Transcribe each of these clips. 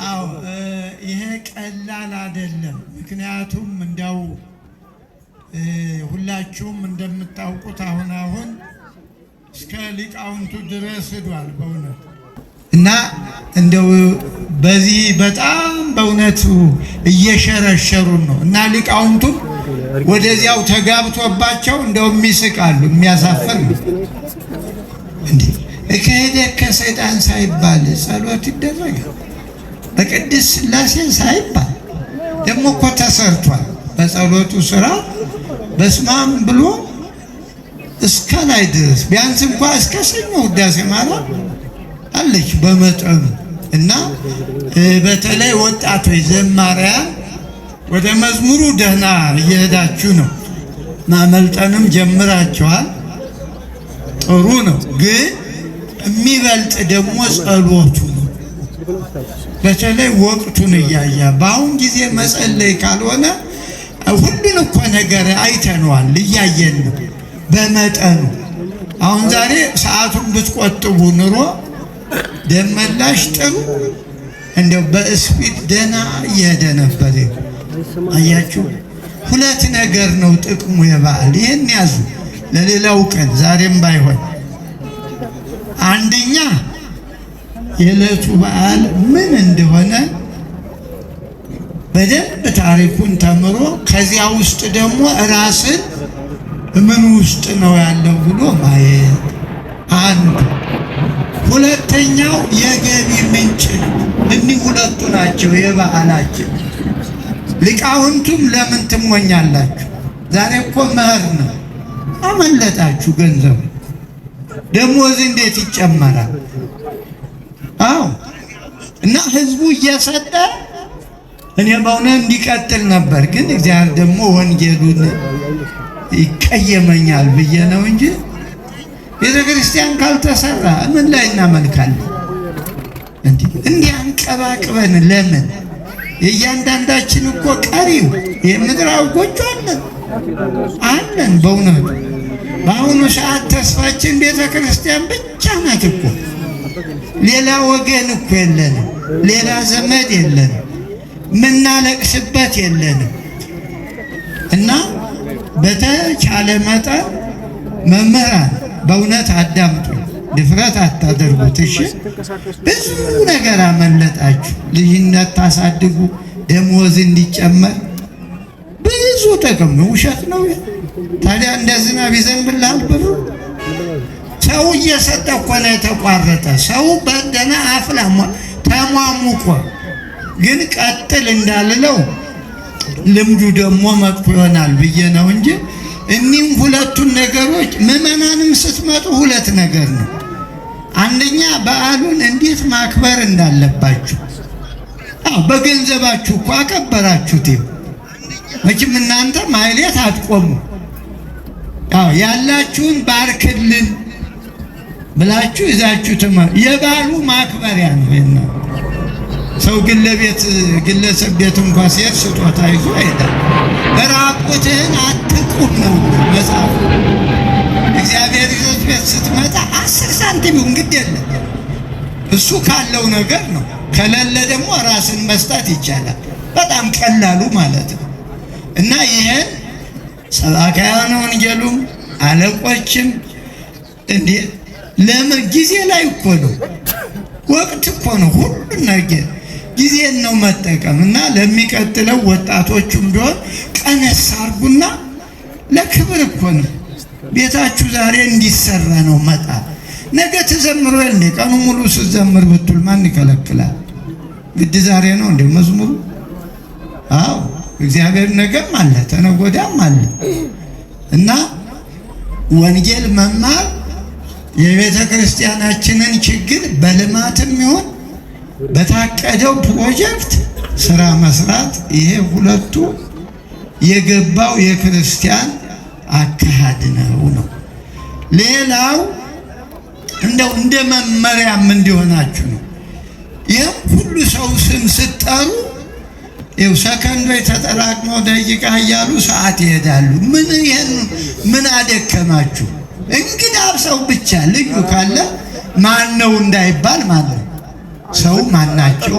አዎ ይሄ ቀላል አይደለም። ምክንያቱም እንደው ሁላችሁም እንደምታውቁት አሁን እስከ ሊቃውንቱ ድረስ ሄዷል በእውነት እና እንደው በዚህ በጣም በእውነቱ እየሸረሸሩን ነው እና ሊቃውንቱ ወደዚያው ተጋብቶባቸው እንደው የሚስቃሉ። የሚያሳፍር ነው እንዴ! ከሄደ ከሰይጣን ሳይባል ጸሎት ይደረጋል። በቅድስት ሥላሴ ሳይባል ደግሞ እኮ ተሰርቷል። በጸሎቱ ስራ በስማም ብሎ እስከ ላይ ድረስ ቢያንስ እንኳን እስከ ሰኞ ውዳሴ ማርያም አለች በመጠኑ እና በተለይ ወጣቶች ዘማሪያን ወደ መዝሙሩ ደህና እየሄዳችሁ ነው። ማመልጠንም ጀምራችኋል። ጥሩ ነው። ግን የሚበልጥ ደግሞ ጸሎቱ ነው። በተለይ ወቅቱን እያያ በአሁን ጊዜ መጸለይ ካልሆነ ሁሉን እኮ ነገር አይተነዋል፣ እያየን ነው በመጠኑ። አሁን ዛሬ ሰዓቱን ብትቆጥቡ ኑሮ ደመላሽ ጥሩ እንደው በስፒድ ደህና እየሄደ ነበር። አያችሁ፣ ሁለት ነገር ነው ጥቅሙ የበዓል። ይህን ያዙ ለሌላው ቀን ዛሬም ባይሆን። አንደኛ የዕለቱ በዓል ምን እንደሆነ በደንብ ታሪኩን ተምሮ ከዚያ ውስጥ ደግሞ ራስን ምን ውስጥ ነው ያለው ብሎ ማየት አንዱ። ሁለተኛው የገቢ ምንጭ። እኒህ ሁለቱ ናቸው የበዓላችን። ሊቃውንቱም ለምን ትሞኛላችሁ? ዛሬ እኮ መኸር ነው። አመለጣችሁ ገንዘቡ። ደሞዝ እንዴት ይጨመራል? አዎ። እና ህዝቡ እየሰጠ እኔ በእውነት እንዲቀጥል ነበር፣ ግን እግዚአብሔር ደግሞ ወንጌሉን ይቀየመኛል ብዬ ነው እንጂ ቤተ ክርስቲያን ካልተሰራ ምን ላይ እናመልካለን? እንዲህ አንቀባቅበን ለምን? የእያንዳንዳችን እኮ ቀሪው የምድራዊ ጎጆ አለን። በእውነቱ በአሁኑ ሰዓት ተስፋችን ቤተ ክርስቲያን ብቻ ናት እኮ። ሌላ ወገን እኮ የለንም፣ ሌላ ዘመድ የለንም፣ ምናለቅስበት የለንም። እና በተቻለ መጠን መምህራን በእውነት አዳምጡ፣ ድፍረት አታደርጉት። እሺ፣ ብዙ ነገር አመለጣችሁ። ልጅነት ታሳድጉ፣ ደሞዝ እንዲጨመር ብዙ ጥቅም ነው። ውሸት ነው ታዲያ? እንደ ዝናብ ይዘንብልሃል ብሩ። ሰው እየሰጠ እኮ ነው የተቋረጠ። ሰው በደና አፍላ ተሟሙቆ ግን ቀጥል እንዳልለው ልምዱ ደግሞ መጥፎ ይሆናል ብዬ ነው እንጂ እኒህም ሁለቱን ነገሮች ምዕመናንም ስትመጡ ሁለት ነገር ነው። አንደኛ በዓሉን እንዴት ማክበር እንዳለባችሁ። በገንዘባችሁ እኮ አከበራችሁት። መቼም እናንተ ማይሌት አትቆሙ። ያላችሁን ባርክልን ብላችሁ ይዛችሁ የበዓሉ ማክበሪያ ነው። ሰው ግን ግለሰብ ቤት እንኳን ሲሄድ ስጦታ ይዞ አይሄድም። ራቁትህን አትቁም ነው መጽሐፉ። እግዚአብሔር ይዞት ቤት ስትመጣ 10 ሳንቲም እንግዲህ የለም። እሱ ካለው ነገር ነው። ከሌለ ደግሞ ራስን መስጠት ይቻላል። በጣም ቀላሉ ማለት ነው። እና ይሄን ሰባክያነ ወንጌሉም አለቆችም እንዴ ለምን ጊዜ ላይ እኮ ነው፣ ወቅት እኮ ነው። ሁሉ ነገር ጊዜን ነው መጠቀም። እና ለሚቀጥለው ወጣቶቹም ቢሆን ቀነስ አርጉና ለክብር እኮ ነው። ቤታችሁ ዛሬ እንዲሰራ ነው መጣ። ነገ ተዘምሮ እንደ ቀኑ ሙሉ ስትዘምር ብትል ማን ይከለክላል? ግድ ዛሬ ነው እንደ መዝሙሩ። አዎ እግዚአብሔር ነገም አለ ተነገ ወዲያም አለ። እና ወንጌል መማር የቤተ ክርስቲያናችንን ችግር በልማትም ይሁን በታቀደው ፕሮጀክት ስራ መስራት፣ ይሄ ሁለቱ የገባው የክርስቲያን አካሄድ ነው። ሌላው እንደው እንደ መመሪያም እንዲሆናችሁ ነው። ይህም ሁሉ ሰው ስም ስትጠሩ ይኸው ሰከንዶች ተጠራቅመው ደቂቃ እያሉ ሰዓት ይሄዳሉ። ምን አደከማችሁ? እንግዳ ሰው ብቻ ልዩ ካለ ማን ነው እንዳይባል ማለት ነው። ሰው ማናቸው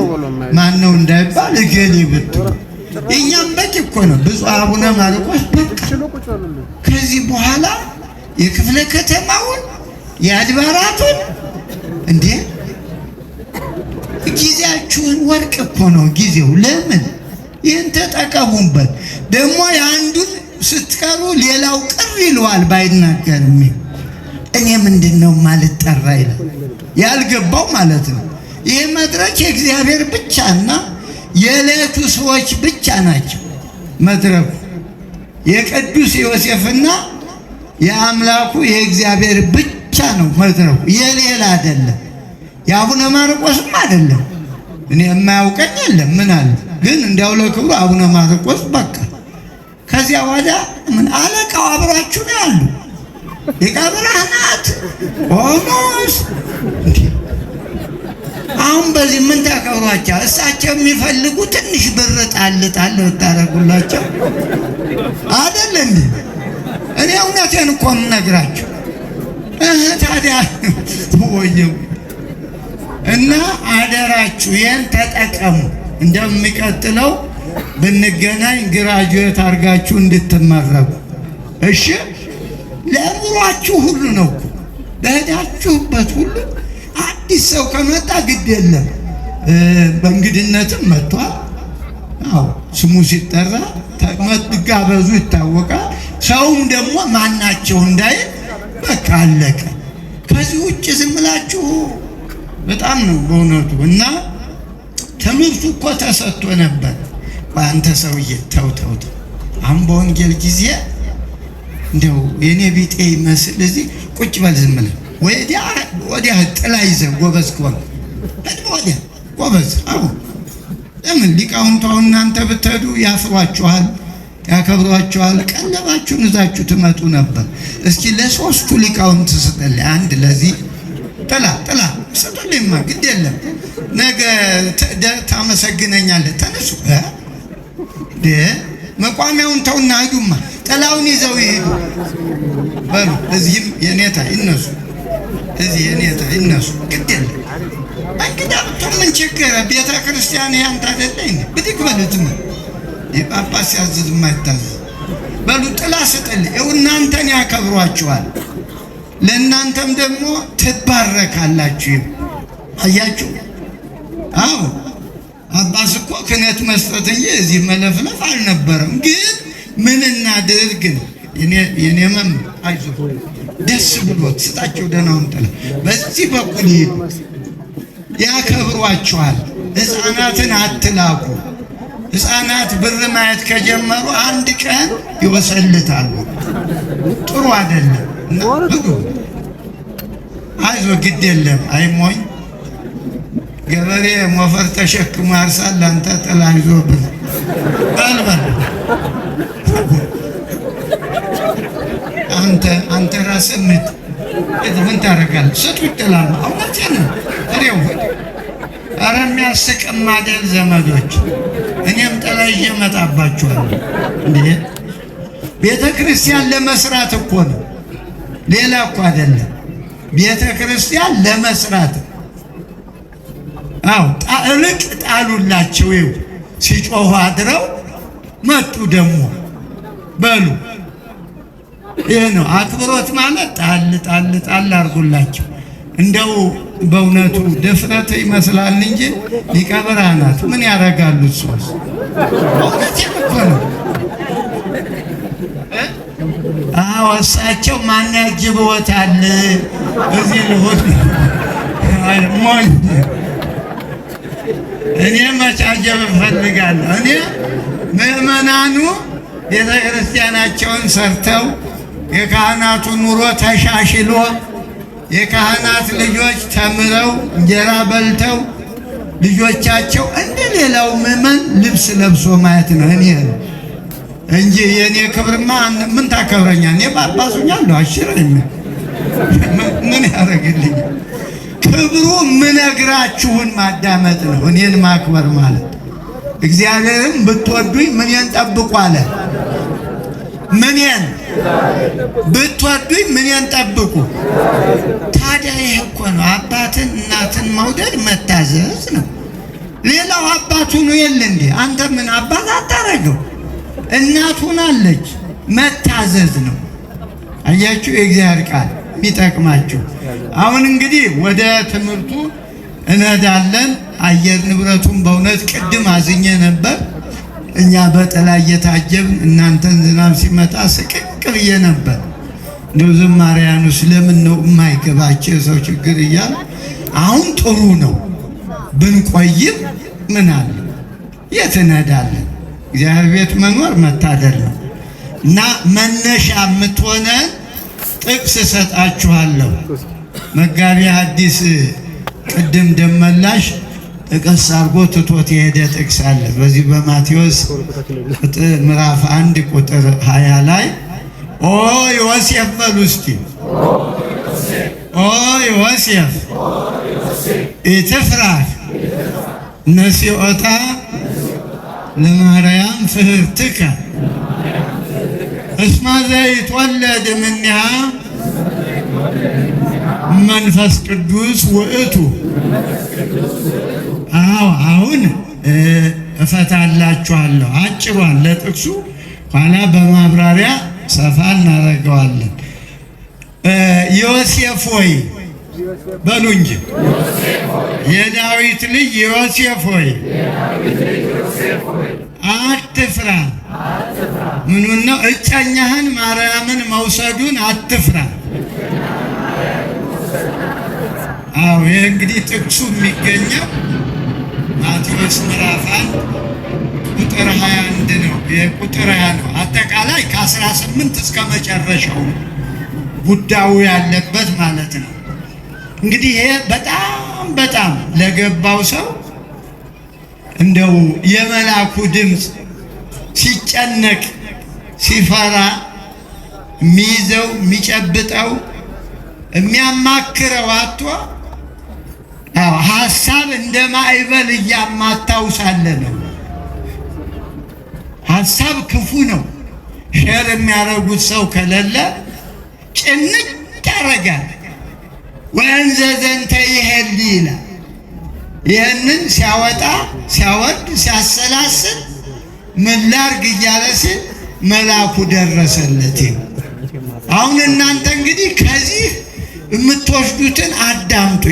ማነው እንዳይባል እገሌ ብትሉ እኛም በቂ እኮ ነው። ብፁዕ አቡነ ማርቆስ በቃ ከዚህ በኋላ የክፍለ ከተማውን የአድባራቱን እንዴ ጊዜያችሁን ወርቅ እኮ ነው ጊዜው። ለምን ይህን ተጠቀሙበት። ደግሞ የአንዱን ስትቀሩ ሌላው ቅር ይለዋል ባይናገርም። እኔ ምንድነው ማለት ጠራ ይላል ያልገባው ማለት ነው። ይህ መድረክ የእግዚአብሔር ብቻና የዕለቱ ሰዎች ብቻ ናቸው። መድረኩ የቅዱስ ዮሴፍና የአምላኩ የእግዚአብሔር ብቻ ነው መድረኩ፣ የሌላ አይደለም። የአቡነ ማርቆስም አይደለም። እኔ የማያውቀኝ የለም ምን አለ ግን እንዲያው ለክብሩ አቡነ ማርቆስ በቃ። ከዚያ ወዲያ ምን አለቃው አብራችሁ ነው ያሉ ሊቀ ብርሃናት ቆሞስ። አሁን በዚህ ምን ታከብሯቸው? እሳቸው የሚፈልጉ ትንሽ ብር ጣል ጣል ታረጉላቸው አይደል እንዴ? እኔ እውነቴን እኮ የምነግራቸው ታዲያ ወየው እና አደራችሁ ይህን ተጠቀሙ። እንደሚቀጥለው ብንገናኝ ግራጁዌት አድርጋችሁ እንድትመረቁ እሺ። ለኑሯችሁ ሁሉ ነው እኮ በሄዳችሁበት ሁሉ አዲስ ሰው ከመጣ ግድ የለም በእንግድነትም መጥቷል። አዎ ስሙ ሲጠራ መጋበዙ ይታወቃል። ሰውም ደግሞ ማናቸው እንዳይ በቃ አለቀ። ከዚህ ውጭ ዝም ብላችሁ በጣም ነው በእውነቱ። እና ትምህርቱ እኮ ተሰጥቶ ነበር። አንተ ሰውዬ ተው ተው ተው። አሁን በወንጌል ጊዜ እንደው የኔ ቢጤ ይመስል እዚህ ቁጭ በል ዝም ብለህ ወዲያ ጥላ ይዘህ ጎበዝ ከሆነ ወዲያ ጎበዝ። አዎ ለምን ሊቃውንቱ እናንተ ብትሄዱ ያፍሯችኋል፣ ያከብሯችኋል። ቀለባችሁን ይዛችሁ ትመጡ ነበር። እስኪ ለሶስቱ ሊቃውንት ስጥልኝ። አንድ ለዚህ ጥላ ስጡልኝማ ግድ የለም ነገ ታመሰግነኛለህ። ተነሱ መቋሚያውን ተውና ሂዱማ ጥላውን ይዘው ይሄዱ በሉ። እዚህም የኔታ ይነሱ፣ እዚህ የኔታ ይነሱ ግድ የለም። እንግዳ ብትሆን ምን ችግር? ቤተ ክርስቲያን ያንተ አይደለኝ? ብድግ በሉትማ የጳጳስ ሲያዝዝ የማይታዘዝ በሉ። ጥላ ስጥልኝ። ይኸው እናንተን ያከብሯችኋል፣ ለእናንተም ደግሞ ትባረካላችሁ። አያችሁ? አዎ አባስ እኮ ክህነት መስጠት እንጂ እዚህ መለፍለፍ አልነበረም። ግን ምን እናድርግ ነው የኔ መምህር። አይዞህ ደስ ብሎት ስጣቸው ደህናውን ጥላ። በዚህ በኩል ይሄዱ ያከብሯችኋል። ሕፃናትን አትላኩ። ሕፃናት ብር ማየት ከጀመሩ አንድ ቀን ይወሰልታሉ። ጥሩ አይደለም። አይዞህ ግድ የለም አይሞኝ ገበሬ ሞፈር ተሸክሞ ያርሳል። አንተ ጥላ ይዞብህ በልበል። አንተ ራስህ ምን ታደርጋለህ? ስጡኝ ጥላ ነው። እውነቴን ነው። ጥሬው ኧረ የሚያስቅም አይደል ዘመዶች? እኔም ጥላ ይዤ እመጣባችኋለሁ። እንዴ ቤተ ክርስቲያን ለመስራት እኮ ነው፣ ሌላ እኮ አይደለም። ቤተ ክርስቲያን ለመስራት አው ጣልቅ ጣሉላቸው። ይው ሲጮሁ አድረው መጡ ደግሞ በሉ። ይሄ ነው አክብሮት ማለት። ጣል አርጉላቸው። እንደው በእውነቱ ድፍረት ይመስላል እንጂ ሊቀ ብርሃናት ምን ያደርጋሉ? እሱስ እውነቴን እኮ ነው። አዎ እሳቸው ማን ያጅብዎታል? እዚህ ልሁን ሞኝ እኔ መጫጀብ እፈልጋለሁ። እኔ ምዕመናኑ ቤተ ክርስቲያናቸውን ሰርተው የካህናቱ ኑሮ ተሻሽሎ የካህናት ልጆች ተምረው እንጀራ በልተው ልጆቻቸው እንደ ሌላው ምዕመን ልብስ ለብሶ ማየት ነው እኔ እንጂ የኔ ክብርማ ምን ታከብረኛል? እኔ ጳጳሱኛለሁ አሽረኝ ምን ያደርግልኝ? ክብሩ ምነግራችሁን ማዳመጥ ነው። እኔን ማክበር ማለት እግዚአብሔርን ብትወዱኝ ምንን ጠብቁ አለ። ምንን ብትወዱኝ ምንን ጠብቁ። ታዲያ ይሄ እኮ ነው አባትን እናትን መውደድ መታዘዝ ነው። ሌላው አባቱ ነው የለ እንዴ? አንተ ምን አባት አታረገው? እናቱ ናለች፣ መታዘዝ ነው። አያችሁ የእግዚአብሔር ቃል የሚጠቅማችሁ። አሁን እንግዲህ ወደ ትምህርቱ እንሄዳለን። አየር ንብረቱን በእውነት ቅድም አዝኜ ነበር። እኛ በጥላ እየታጀብን እናንተን ዝናብ ሲመጣ ስቅቅ ብዬ ነበር። እንደው ዝማሪያኑስ ለምን ነው የማይገባቸው የሰው ችግር እያለ አሁን ጥሩ ነው ብንቆይም ምን አለ የት እንሄዳለን? እግዚአብሔር ቤት መኖር መታደል ነው። እና መነሻ የምትሆነን ጥቅስ እሰጣችኋለሁ። መጋቢ ሐዲስ ቅድም ደመላሽ ጥቅስ አድርጎ ትቶት የሄደ ጥቅስ አለ። በዚህ በማቴዎስ ምዕራፍ 1 ቁጥር 20 ላይ ኦ ዮሴፍ በሉ እስቲ። ኦ ዮሴፍ ኢትፍራህ ነሲኦታ ለማርያም ፍህርትከ እስመ ዘይትወለድ እምኔሃ መንፈስ ቅዱስ ውእቱ። አዎ አሁን እፈታላችኋለሁ አጭሯን ለጥቅሱ ኋላ በማብራሪያ ሰፋ እናደርገዋለን። ዮሴፍ ሆይ በሉ እንጂ የዳዊት ልጅ ዮሴፍ ሆይ አትፍራ። ምኑን ነው? እጨኛህን ማርያምን መውሰዱን አትፍራ። አዎ ይህ እንግዲህ ጥቅሱ የሚገኘው ማቴዎስ ምዕራፍ 1 ቁጥር 21 ነው። የቁጥር 20 ነው። አጠቃላይ ከ18 እስከ መጨረሻው ጉዳዩ ያለበት ማለት ነው። እንግዲህ ይሄ በጣም ለገባው ሰው እንደው የመላኩ ድምፅ ሲጨነቅ ሲፈራ የሚይዘው የሚጨብጠው የሚያማክረው አጥቶ ሀሳብ እንደ ማዕበል እያማታው ሳለ ነው። ሀሳብ ክፉ ነው። ሸር የሚያደርጉት ሰው ከሌለ ጭንቅ ያደርጋል። ወእንዘ ዘንተ ይሄሊ ይላል። ይህንን ሲያወጣ ሲያወርድ ሲያሰላስል ምን ላድርግ እያለ ሲል መልአኩ ደረሰለት። አሁን እናንተ እንግዲህ ከዚህ የምትወስዱትን አዳምጡ።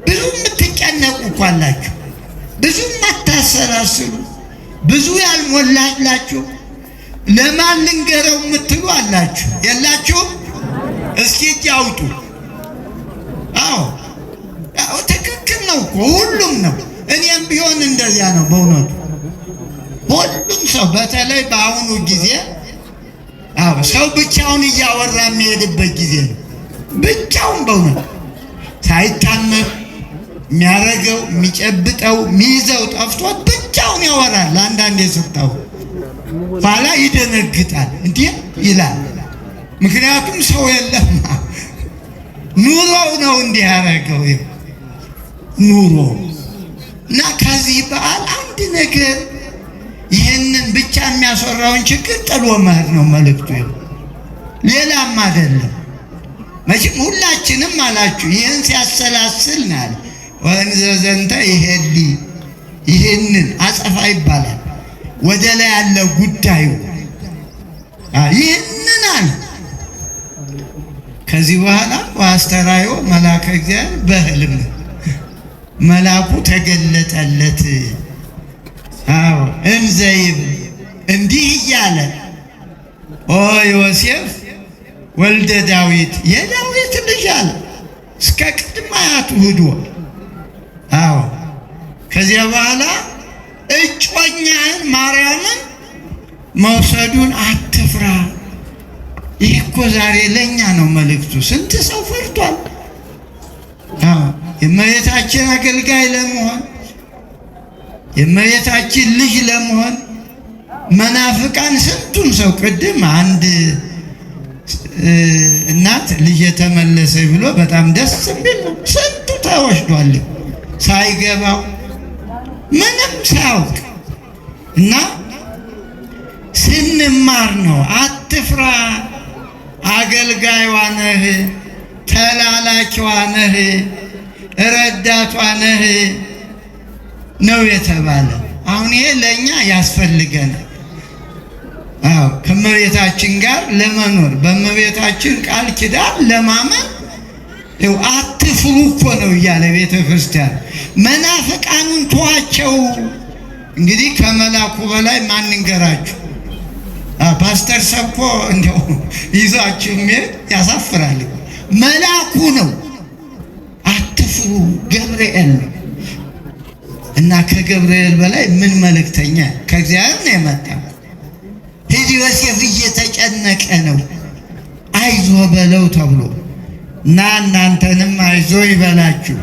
ብዙ የምትጨነቁ እኮ አላችሁ፣ ብዙ የማታሰላስሉ፣ ብዙ ያልሞላላችሁ፣ ለማን ልንገረው የምትሉ አላችሁ። የላችሁም? እስኪ እጅ አውጡ። አዎ ትክክል ነው እኮ ሁሉም ነው። እኔም ቢሆን እንደዚያ ነው በእውነቱ። ሁሉም ሰው በተለይ በአሁኑ ጊዜ ሰው ብቻውን እያወራ የሚሄድበት ጊዜ ነው። ብቻውን በእውነት ሳይታመም የሚያረገው የሚጨብጠው የሚይዘው ጠፍቶት ብቻውን ያወራል። አንዳንዴ ስታው ኋላ ይደነግጣል። እንዴ ይላል። ምክንያቱም ሰው የለም። ኑሮው ነው እንዲህ ያደረገው ኑሮ። እና ከዚህ በዓል አንድ ነገር ይህንን ብቻ የሚያስወራውን ችግር ጥሎ መሄድ ነው መልእክቱ። ሌላም አይደለም። መቼም ሁላችንም አላችሁ ይህን ሲያሰላስል ናል ወእንዘ ዘንተ ይሄሊ ይህንን አጸፋ ይባላል። ወደ ላይ ያለ ጉዳዩ ይህንን አለ። ከዚህ በኋላ ወአስተራዮ መልአከ እግዚአብሔር በሕልም መልአኩ ተገለጠለት። አዎ እንዘ ይብል እንዲህ እያለ ኦ ዮሴፍ ወልደ ዳዊት የዳዊት ልጅ አለ። እስከ ቅድመ አያቱ ሂዶ አዎ ከዚያ በኋላ እጮኛህን ማርያምን መውሰዱን አትፍራ። ይህ እኮ ዛሬ ለእኛ ነው መልእክቱ። ስንት ሰው ፈርቷል። የእመቤታችን አገልጋይ ለመሆን የእመቤታችን ልጅ ለመሆን መናፍቃን ስንቱን ሰው ቅድም አንድ እናት ልጅ የተመለሰ ብሎ በጣም ደስ የሚል ነው። ስንቱ ተወስዷል ሳይገባው ምንም ሳያውቅ እና ስንማር ነው። አትፍራ፣ አገልጋይዋ ነህ፣ ተላላኪዋ ነህ፣ ረዳቷ ነህ ነው የተባለ። አሁን ይሄ ለእኛ ያስፈልገናል። አዎ ከእመቤታችን ጋር ለመኖር በእመቤታችን ቃል ኪዳን ለማመን አትፍሩ እኮ ነው እያለ ቤተ ክርስቲያን። መናፍቃኑን ተዋቸው። እንግዲህ ከመላኩ በላይ ማን እንገራችሁ? ፓስተር ሰብኮ እንደው ይዛችሁ የሚሄድ ያሳፍራል። መላኩ ነው። አትፍሩ ገብርኤል ነው። እና ከገብርኤል በላይ ምን መልእክተኛ ከእግዚአብሔር ነው የመጣው። ዮሴፍ እየተጨነቀ ነው። አይዞ በለው ተብሎ እና እናንተንም አይዞ ይበላችሁ።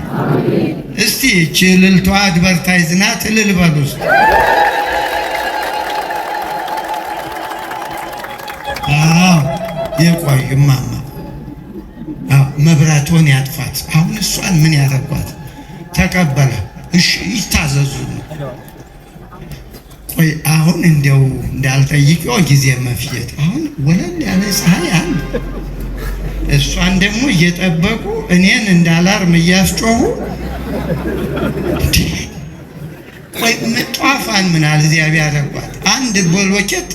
እስቲ እቺ እልልቷ አድቨርታይዝ ናት። እልል በሉ እስቲ። የቆይ እማማ መብራቶን ያጥፋት። አሁን እሷን ምን ያደርጓት? ተቀበለ። እሺ ይታዘዙ። ቆይ አሁን እንደው እንዳልጠይቀው ጊዜ መፍጀት። አሁን ወለል ያለ ፀሐይ አለ። እሷን ደግሞ እየጠበቁ እኔን እንዳላርም እያስጮሁ ቆይ ጧፋን ምን አለ እዚያ ቢያደርጓት አንድ ቦሎኬት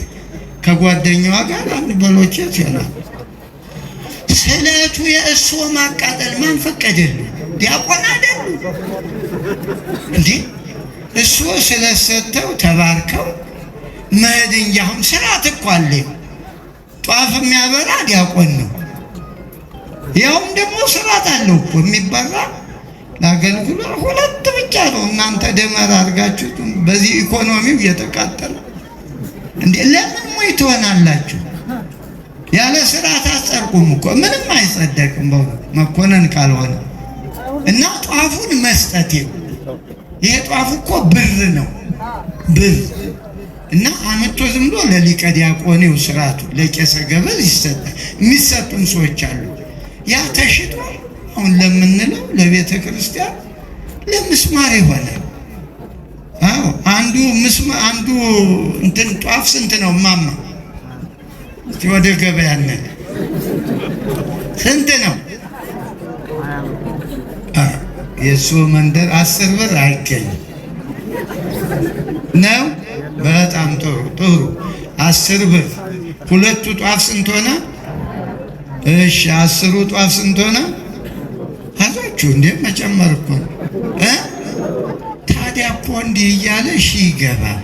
ከጓደኛዋ ጋር አንድ ቦሎኬት ይሆናል። ስለቱ የእሱ ማቃጠል ማን ፈቀደሉ? ዲያቆን አይደሉ እንዴ? እሱ ስለሰተው ተባርከው መሄድ እንጂ አሁን ስርዓት እኮ አለ። ጧፍ የሚያበራ ዲያቆን ነው። ያውም ደግሞ ስርዓት አለው እኮ የሚበራ ለአገልግሎት ሁለት ብቻ ነው። እናንተ ደመራ አድርጋችሁ በዚህ ኢኮኖሚው እየተቃጠለ እንዴ ለምን ሞይ ትሆናላችሁ? ያለ ስርዓት አጸድቁም እኮ ምንም አይጸደቅም መኮነን ካልሆነ እና ጧፉን መስጠት ይሄ ጧፍ እኮ ብር ነው ብር እና አመቶ ዝም ብሎ ለሊቀ ዲያቆኔው ስርዓቱ ለቄሰ ገበዝ ይሰጣል። የሚሰጡን ሰዎች አሉ። ያ ተሽጦ አሁን ለምንለው ለቤተ ክርስቲያን ለምስማር ይሆናል። አዎ አንዱ እንትን ጧፍ ስንት ነው ማማ? ወደ ገበያ ነን ስንት ነው? የሱ መንደር 10 ብር አይገኝም ነው። በጣም ጥሩ 10 ብር። ሁለቱ ጧፍ ስንት ሆነ? እሺ 10ሩ ጧፍ ስንት ሆነ? አዛችሁ እንዴ መጨመር እኮ ታዲያ እኮ እንዲህ እያለ ይገባል።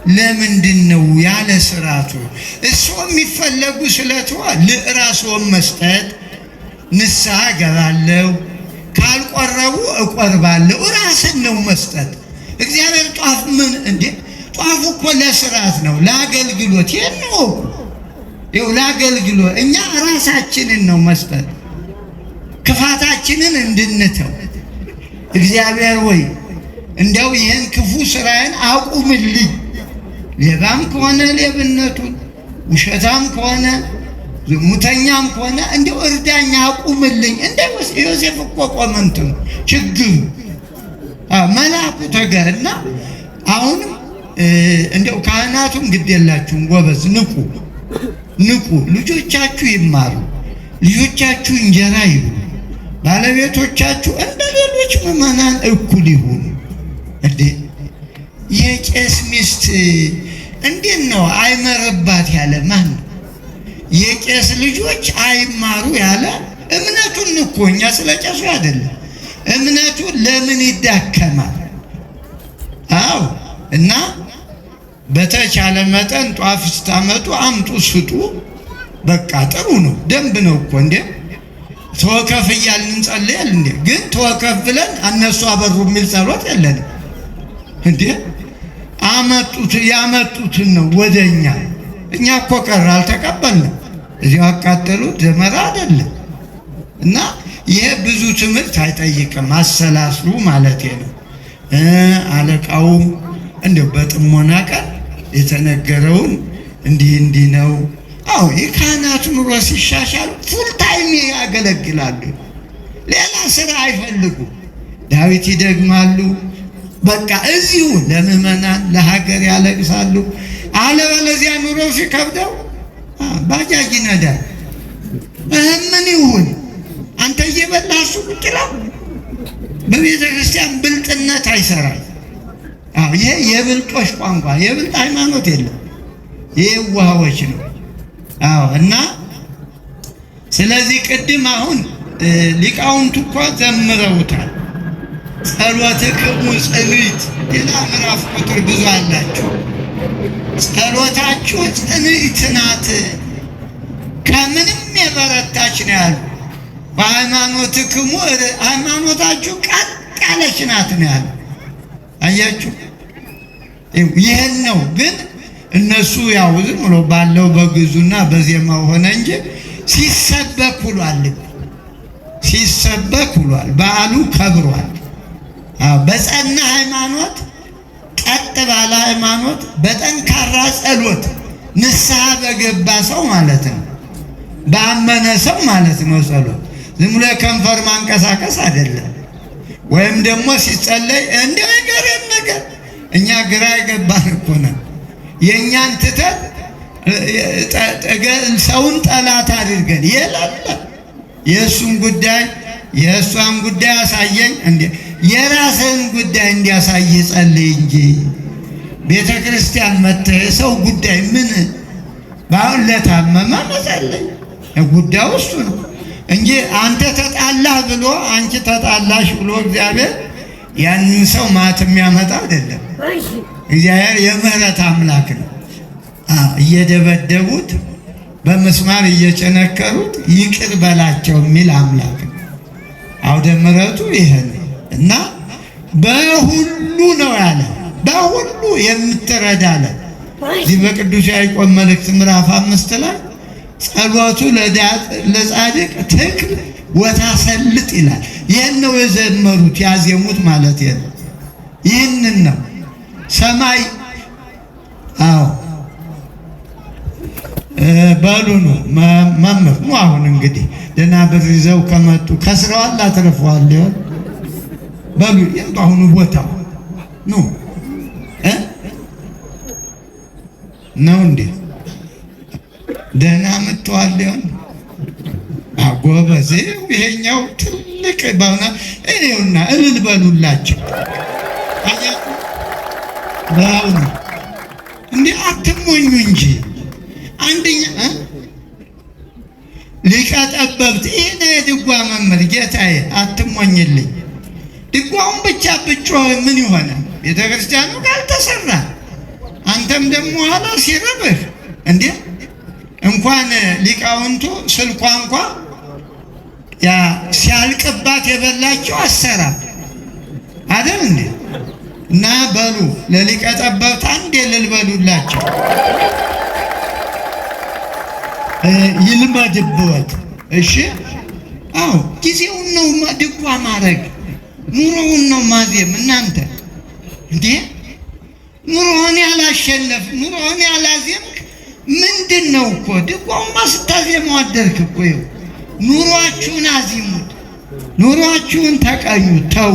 ለምንድን ነው ያለ ስርዓቱ? እሱ የሚፈለጉ ስለተዋ ለራስዎም መስጠት ንስሐ ገባለሁ ካልቆረቡ እቆርባለሁ ራስን ነው መስጠት። እግዚአብሔር ጧፍ ምን እንዴ? ጧፉ እኮ ለስርዓት ነው ለአገልግሎት ነው። ይኸው ለአገልግሎት እኛ ራሳችንን ነው መስጠት፣ ክፋታችንን እንድንተው። እግዚአብሔር ወይ እንደው ይህን ክፉ ስራዬን አቁምልኝ፣ ሌባም ከሆነ ሌብነቱን፣ ውሸታም ከሆነ ዝሙተኛም ከሆነ እንደው እርዳኛ አቁምልኝ። እንደው ዮሴፍ እኮ ቆመንቱ ችግሩ መልአኩ ተገና። አሁንም እንደው ካህናቱም ግድ የላችሁም ጎበዝ፣ ንቁ፣ ልጆቻችሁ ይማሩ፣ ልጆቻችሁ እንጀራ ይብሉ፣ ባለቤቶቻችሁ እንደ ሌሎች ምዕመናን እኩል ይሁኑ። እንዴ የቄስ ሚስት እንዴት ነው አይመረባት ያለ ማን ነው? የቄስ ልጆች አይማሩ ያለ እምነቱን እኮ እኛ ስለ ቄሱ አይደለም። እምነቱ ለምን ይዳከማል? አዎ እና በተቻለ መጠን ጧፍ ስታመጡ አምጡ፣ ስጡ። በቃ ጥሩ ነው፣ ደንብ ነው እኮ እንዴ። ተወከፍ እያልን እንጸልያል እንዴ? ግን ተወከፍ ብለን እነሱ አበሩ የሚል ጸሎት የለንም እንዴ። ያመጡትን ነው ወደኛ። እኛ እኮ ቀረ አልተቀበልንም። እዚሁ አቃጠሉት ደመራ አይደለም። እና ይሄ ብዙ ትምህርት አይጠይቅም፣ አሰላስሉ ማለት ነው። አለቃውም እንደው በጥሞና ቀን የተነገረውን እንዲህ ነው። አዎ የካህናቱ ኑሮ ሲሻሻሉ ፉል ታይም ያገለግላሉ፣ ሌላ ስራ አይፈልጉ። ዳዊት ይደግማሉ። በቃ እዚሁ ለምዕመናን ለሀገር ያለቅሳሉ። አለበለዚያ ኑሮ ሲከብደው ባጃጅ ይነዳል። ምን ይሁን አንተ እየበላህ እሱ ቁጭ ይላል። በቤተ ክርስቲያን ብልጥነት አይሰራም። ይሄ የብልጦች ቋንቋ፣ የብልጥ ሃይማኖት የለም። ይሄ ዋህዎች ነው። እና ስለዚህ ቅድም አሁን ሊቃውንቱ እኮ ዘምረውታል። ጸሎትክሙ ጽንዕት፣ ሌላ ምዕራፍ ቁጥር ብዙ አላቸው። ጸሎታችሁ ጽንዕት ናት፣ ከምንም የበረታች ነው ያሉ። በሃይማኖትክሙ፣ ሃይማኖታችሁ ቀጥ ያለች ናት ነው ያሉ። አያችሁ፣ ይህን ነው። ግን እነሱ ያው ዝም ብሎ ባለው በግዙና በዜማው ሆነ እንጂ ሲሰበክ ውሏል። ሲሰበክ ውሏል። በዓሉ ከብሯል። በጸና ሃይማኖት፣ ቀጥ ባለ ሃይማኖት፣ በጠንካራ ጸሎት ንስሐ በገባ ሰው ማለት ነው። ባመነ ሰው ማለት ነው። ጸሎት ዝም ብሎ ከንፈር ማንቀሳቀስ አይደለም። ወይም ደግሞ ሲጸለይ እንደ ነገር እኛ ግራ የገባን እኮ ነን። የእኛን ትተን ሰውን ጠላት አድርገን የሌለ የእሱን ጉዳይ የእሷን ጉዳይ አሳየኝ እንዴ! የራስህን ጉዳይ እንዲያሳይ ጸልይ እንጂ ቤተ ክርስቲያን መጥተህ የሰው ጉዳይ ምን ባሁን ለታመመ መጸለይ ጉዳዩ እሱ ነው እንጂ አንተ ተጣላህ ብሎ አንቺ ተጣላሽ ብሎ እግዚአብሔር ያንን ሰው ማት የሚያመጣ አይደለም። እግዚአብሔር የምህረት አምላክ ነው። እየደበደቡት በመስማር እየጨነከሩት ይቅር በላቸው የሚል አምላክ ነው። አውደ ምሕረቱ ይሄ ነው እና በሁሉ ነው ያለ፣ በሁሉ የምትረዳለ። እዚህ በቅዱስ ያዕቆብ መልእክት ምዕራፍ 5 ላይ ጸሎቱ ለጻድቅ ትክል ወታሰልጥ ይላል። ይህን ነው የዘመሩት ያዜሙት ማለት ነው። ይህንን ነው ሰማይ በሉ ነው መምህር ነው። አሁን እንግዲህ ደህና ብር ይዘው ከመጡ ከስረዋል አትርፈዋል ሊሆን በሉ አሁኑ ቦታው ነው ነው እንዴ ደህና መጥተዋል ሊሆን ጎበዝ። ይሄኛው ትልቅ ባውና እኔውና እልል በሉላቸው። አያችሁ ባውኑ እንዴ አትሞኙ እንጂ አንደኛ ሊቀ ጠበብት ይሄን የድጓ መምህር ጌታዬ አትሞኝልኝ። ድጓውን ብቻ ብጮህ ምን ይሆናል? ቤተ ክርስቲያኑ ካልተሰራ አንተም ደግሞ ኋላ ሲረብህ እንዴ እንኳን ሊቃውንቱ ስልኳ እንኳ ያ ሲያልቅባት የበላቸው አሰራ አይደል እንዴ? እና በሉ ለሊቀ ጠበብት አንዴ እልል በሉላቸው። ይልመድብዎት። እሺ አዎ ጊዜውን ነው ድጓ ማድረግ፣ ኑሮውን ነው ማዜም። እናንተ እንዴ ኑሮውን ያላሸነፍ ኑሮውን ያላዜምክ ምንድን ነው እኮ ድጓውማ ስታዜመው አደርክ እኮ። ይኸው ኑሯችሁን አዚሙት፣ ኑሯችሁን ተቀኙ። ተው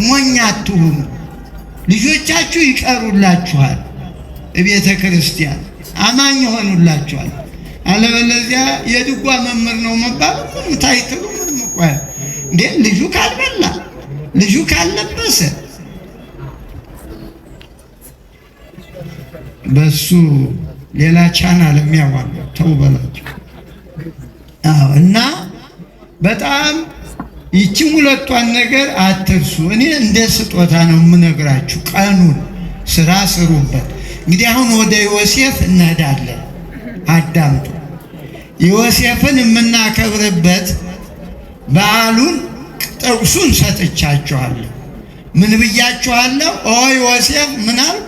ሞኝ አትሁኑ። ልጆቻችሁ ይቀሩላችኋል፣ ቤተ ክርስቲያን አማኝ ይሆኑላችኋል። አለበለዚያ የድጓ መምህር ነው መባል ምን ታይትሉ ምንም እኮ እንዴ ልጁ ካልበላ ልጁ ካልለበሰ በሱ ሌላ ቻናል የሚያዋሉ ተው በላቸው። እና በጣም ይቺን ሁለቷን ነገር አትርሱ። እኔ እንደ ስጦታ ነው የምነግራችሁ። ቀኑን ስራ ስሩበት። እንግዲህ አሁን ወደ ዮሴፍ እንሄዳለን። አዳምጡ። ዮሴፍን የምናከብርበት በዓሉን ጥቅሱን ሰጥቻችኋለሁ። ምን ብያችኋለሁ? ኦ ዮሴፍ ምን አልኩ?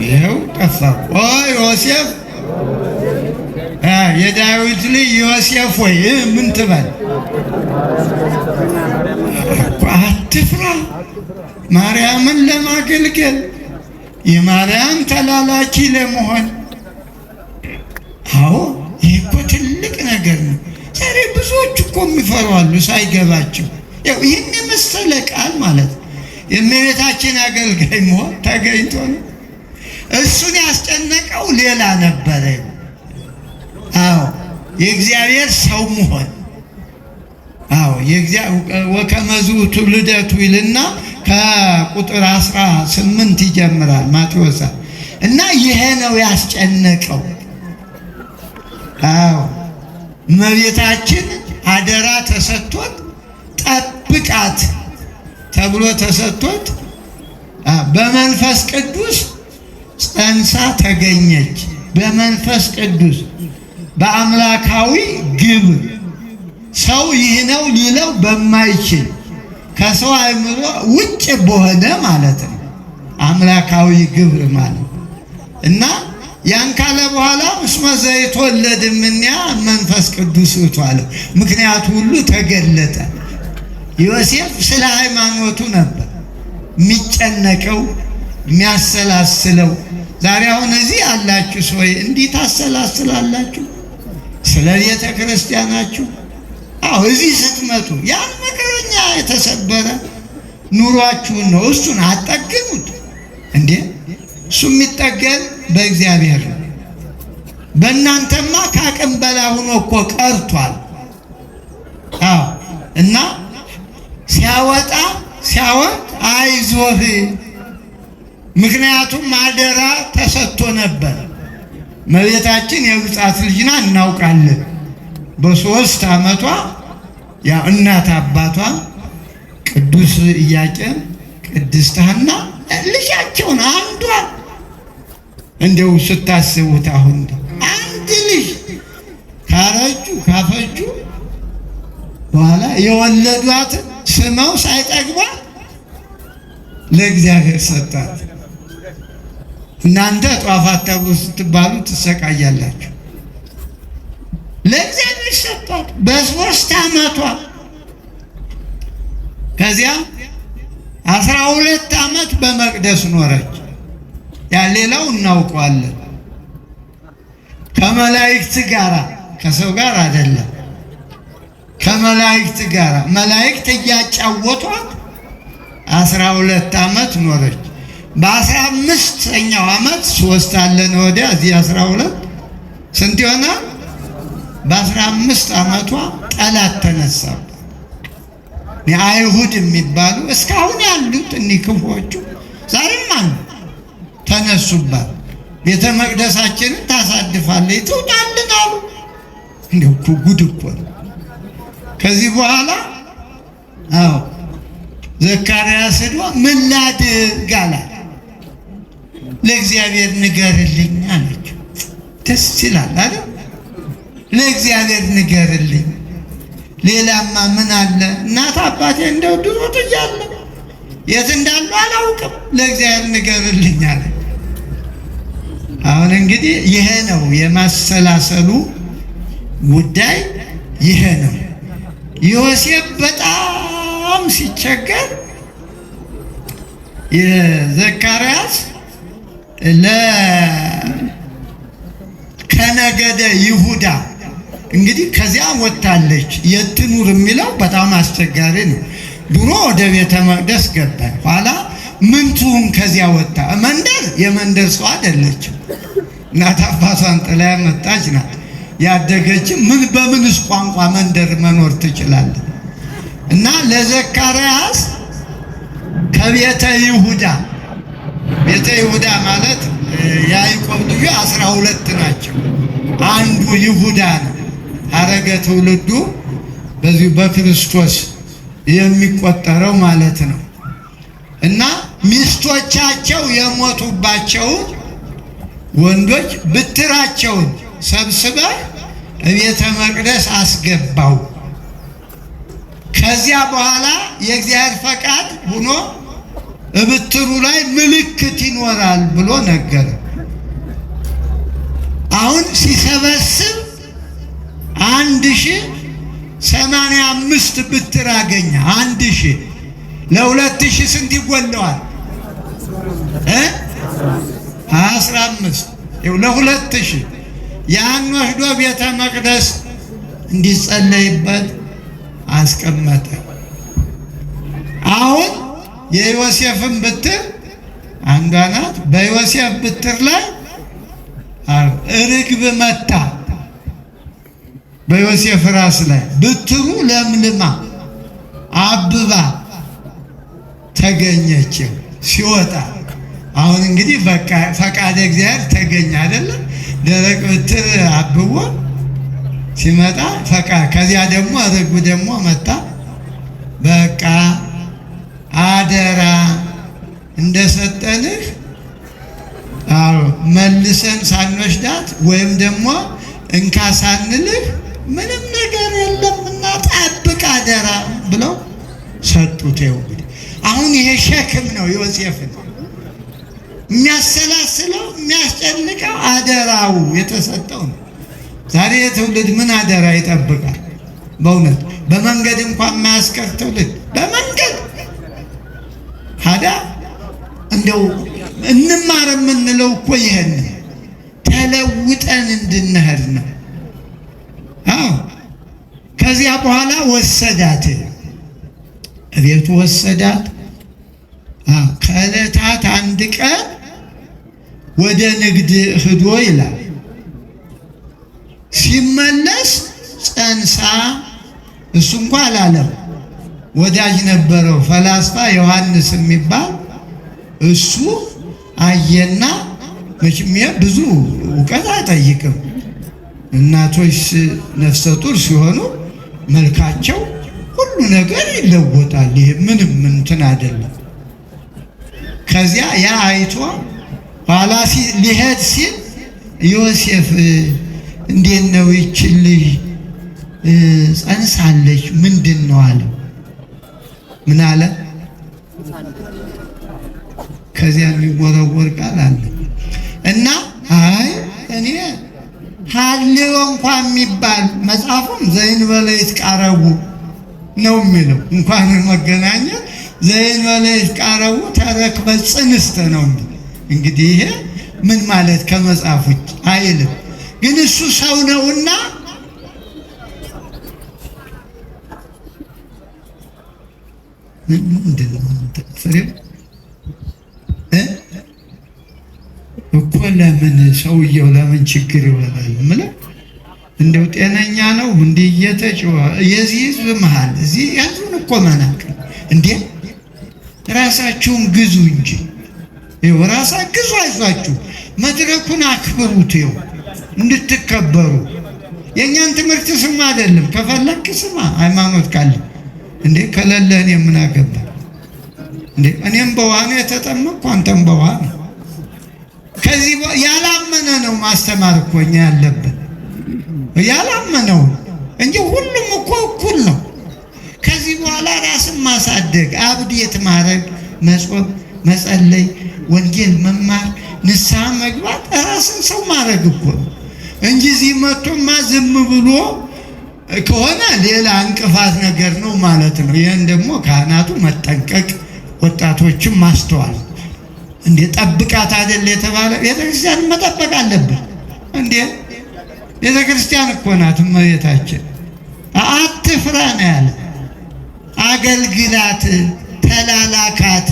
ይኸው ጠፋሁ። ኦ ዮሴፍ የዳዊት ልጅ ዮሴፍ ሆይ ምን ትበል? አትፍራ፣ ማርያምን ለማገልገል የማርያም ተላላኪ ለመሆን። አዎ ይህ እኮ ትልቅ ነገር ነው። ዛሬ ብዙዎች እኮ የሚፈሩ አሉ ሳይገባቸው። ያው ይህን የመሰለ ቃል ማለት የእመቤታችን አገልጋይ መሆን ተገኝቶ ነው። እሱን ያስጨነቀው ሌላ ነበረ። አዎ የእግዚአብሔር ሰው መሆን። አዎ ወከመዙ ትውልደቱ ይልና ከቁጥር 18 ይጀምራል ማቴዎስ። እና ይሄ ነው ያስጨነቀው። አዎ እመቤታችን አደራ ተሰጥቶት ጠብቃት ተብሎ ተሰጥቶት በመንፈስ ቅዱስ ጸንሳ ተገኘች። በመንፈስ ቅዱስ በአምላካዊ ግብር ሰው ይህ ነው ሊለው በማይችል ከሰው አእምሮ ውጭ በሆነ ማለት ነው አምላካዊ ግብር ማለት እና ያን ካለ በኋላ እስመ ዘይትወለድ እምኔሃ መንፈስ ቅዱስ ውእቱ አለ። ምክንያቱ ሁሉ ተገለጠ። ዮሴፍ ስለ ሃይማኖቱ ነበር የሚጨነቀው የሚያሰላስለው። ዛሬ አሁን እዚህ ያላችሁ ሰዎች እንዲህ ታሰላስላላችሁ ስለ ቤተ ክርስቲያናችሁ። አዎ እዚህ ስትመጡ ያን መከረኛ የተሰበረ ኑሯችሁን ነው እሱን አጠግኑት እንዴ። እሱ የሚጠገን በእግዚአብሔር ነው። በእናንተማ ከአቅም በላይ ሆኖ እኮ ቀርቷል። አዎ እና ሲያወጣ ሲያወጥ አይዞህ፣ ምክንያቱም አደራ ተሰጥቶ ነበር። እመቤታችን የብፅዓት ልጅ ናት እናውቃለን። በ3 ዓመቷ ያ እናት አባቷ ቅዱስ ኢያቄም ቅድስት ሐና ልጃቸውን አንዷ እንደው ስታስቡት አሁን አንድ ልጅ ካረጁ ካፈጁ በኋላ የወለዷት ስመው ሳይጠግቧት ለእግዚአብሔር ሰጣት። እናንተ ጧፋት ተብሎ ስትባሉ ትሰቃያላችሁ። ለእግዚአብሔር ሰጣት በ3 ዓመቷ። ከዚያ 12 ዓመት በመቅደስ ኖረች። ያ ሌላው እናውቀዋለን። ከመላእክት ጋር ከሰው ጋር አይደለም፣ ከመላእክት ጋር መላእክት እያጫወቷት 12 ዓመት ኖረች። በ15ኛው ዓመት 3 አለን ወዲያ እዚህ 12 ስንት ይሆናል? በ15 ዓመቷ ጠላት ተነሳባት። የአይሁድ የሚባሉ እስካሁን ያሉት እኒህ ክፉዎቹ ዛሬም አሉ። ተነሱባት። ቤተ መቅደሳችንን ታሳድፋለች ትውጣልን አሉ። እንደው እኮ ጉድ እኮ ነው። ከዚህ በኋላ አዎ ዘካርያስ ሄዶ ምን ላድርግ አላት። ለእግዚአብሔር ንገርልኝ አለችው። ደስ ይላል አይደል? ለእግዚአብሔር ንገርልኝ፣ ሌላማ ምን አለ? እናት አባቴ እንደው ድሮ ትያለ የት እንዳሉ አላውቅም፣ ለእግዚአብሔር ንገርልኝ አለ። አሁን እንግዲህ ይሄ ነው የማሰላሰሉ ጉዳይ፣ ይሄ ነው። ዮሴፍ በጣም ሲቸገር የዘካርያስ ከነገደ ይሁዳ እንግዲህ ከዚያ ወጣለች። የትኑር የሚለው በጣም አስቸጋሪ ነው። ድሮ ወደ ቤተ መቅደስ ገባ፣ ኋላ ምን ትሁን ከዚያ ወጣ። መንደር የመንደር ሰው አይደለችም። እናት አባቷን ጥላ መጣች ናት። ያደገችም ምን በምንስ ቋንቋ መንደር መኖር ትችላለች? እና ለዘካርያስ ከቤተ ይሁዳ፣ ቤተ ይሁዳ ማለት ያዕቆብ ልጁ 12 ናቸው። አንዱ ይሁዳ ነው። አረገ ትውልዱ በዚህ በክርስቶስ የሚቆጠረው ማለት ነው። እና ሚስቶቻቸው የሞቱባቸው ወንዶች ብትራቸውን ሰብስበው ቤተ መቅደስ አስገባው። ከዚያ በኋላ የእግዚአብሔር ፈቃድ ሆኖ ብትሩ ላይ ምልክት ይኖራል ብሎ ነገረ። አሁን ሲሰበስብ 1085 ብትር አገኘ። 1000 ለ2000 ስንት ይጎለዋል? 15 ለ2000 ያን ወስዶ ቤተ መቅደስ እንዲጸለይበት አስቀመጠ። አሁን የዮሴፍን ብትር አንዷ ናት። በዮሴፍ ብትር ላይ ርግብ መታ፣ በዮሴፍ ራስ ላይ ብትሩ ለምልማ አብባ ተገኘች ሲወጣ። አሁን እንግዲህ ፈቃደ እግዚአብሔር ተገኘ አይደለም? ደረቅ ብትር አብቦ ሲመጣ ከዚያ ደግሞ ርግብ ደግሞ መጣ። በቃ አደራ እንደሰጠንህ መልሰን ሳንወስዳት ወይም ደግሞ እንካ ሳንልህ ምንም ነገር የለምና ጠብቅ አደራ ብለው ሰጡት። እንግዲህ አሁን ይሄ ሸክም ነው ዮሴፍን የሚያሰላስለው የሚያስጨንቀው፣ አደራው የተሰጠው ነው። ዛሬ የትውልድ ምን አደራ ይጠብቃል? በእውነት በመንገድ እንኳን የማያስቀር ትውልድ በመንገድ ታዲያ እንደው እንማር የምንለው እኮ ይሄን ተለውጠን እንድንሄድ ነው። ከዚያ በኋላ ወሰዳት፣ እቤቱ ወሰዳት። ከዕለታት አንድ ቀን ወደ ንግድ ሂዶ ይላል። ሲመለስ ጸንሳ፣ እሱ እንኳ አላለም፣ ወዳጅ ነበረው ፈላስፋ ዮሐንስ የሚባል እሱ አየና፣ መቼም ብዙ እውቀት አይጠይቅም። እናቶች ነፍሰ ጡር ሲሆኑ መልካቸው ሁሉ ነገር ይለወጣል። ይሄ ምንም እንትን አይደለም። ከዚያ ያ አይቶ ኋላ ሊሄድ ሲል ዮሴፍ እንዴት ነው ይችል ልጅ ጸንሳለች ምንድን ነው አለ። ምን አለ? ከዚያ የሚወረወር ቃል አለ እና አይ እኔ ሀሌው እንኳን የሚባል መጽሐፉም ዘእንበለ ይትቃረቡ ነው የሚለው። እንኳን መገናኛ ዘእንበለ ይትቃረቡ ተረክበ ጽንስተ ነው። እንግዲህ ይሄ ምን ማለት ከመጽሐፍ ውጭ አይልም። ግን እሱ ሰው ነውና ምንድን ነው እኮ ለምን ሰውየው ለምን ችግር ይሆናል? ምንም እንደው ጤነኛ ነው እንዴ? እየተጮኸ የዚህ ህዝብ መሃል እዚህ ያዙን እኮ መናቅ እንዴ! ራሳችሁን ግዙ እንጂ ይኸው ራሳችሁ ግዙ። አይዟችሁ፣ መድረኩን አክብሩት፣ ይኸው እንድትከበሩ። የእኛን ትምህርት ስማ አይደለም፣ ከፈለክ ስማ፣ ሃይማኖት ካለ እንዴ። ከሌለህ እኔ ምን አገባ እንዴ? እኔም በውሃ ነው የተጠመቅኩ፣ አንተም በውሃ ነው። ከዚህ ያላመነ ነው ማስተማር እኮ እኛ ያለብን፣ ያላመነው እንጂ ሁሉም እኮ እኩል ነው። ከዚህ በኋላ ራስን ማሳደግ፣ አብዴት ማድረግ፣ መጾም፣ መጸለይ፣ ወንጌል መማር፣ ንስሐ መግባት ራስን ሰው ማድረግ እኮ ነው እንጂ እዚህ መጥቶማ ዝም ብሎ ከሆነ ሌላ እንቅፋት ነገር ነው ማለት ነው። ይህን ደግሞ ካህናቱ መጠንቀቅ፣ ወጣቶችም ማስተዋል። እንዴ ጠብቃት አይደል የተባለ? ቤተክርስቲያን መጠበቅ አለብን እንዴ? ቤተክርስቲያን እኮ ናት እመቤታችን። አትፍራ ነው ያለ። አገልግላት፣ ተላላካት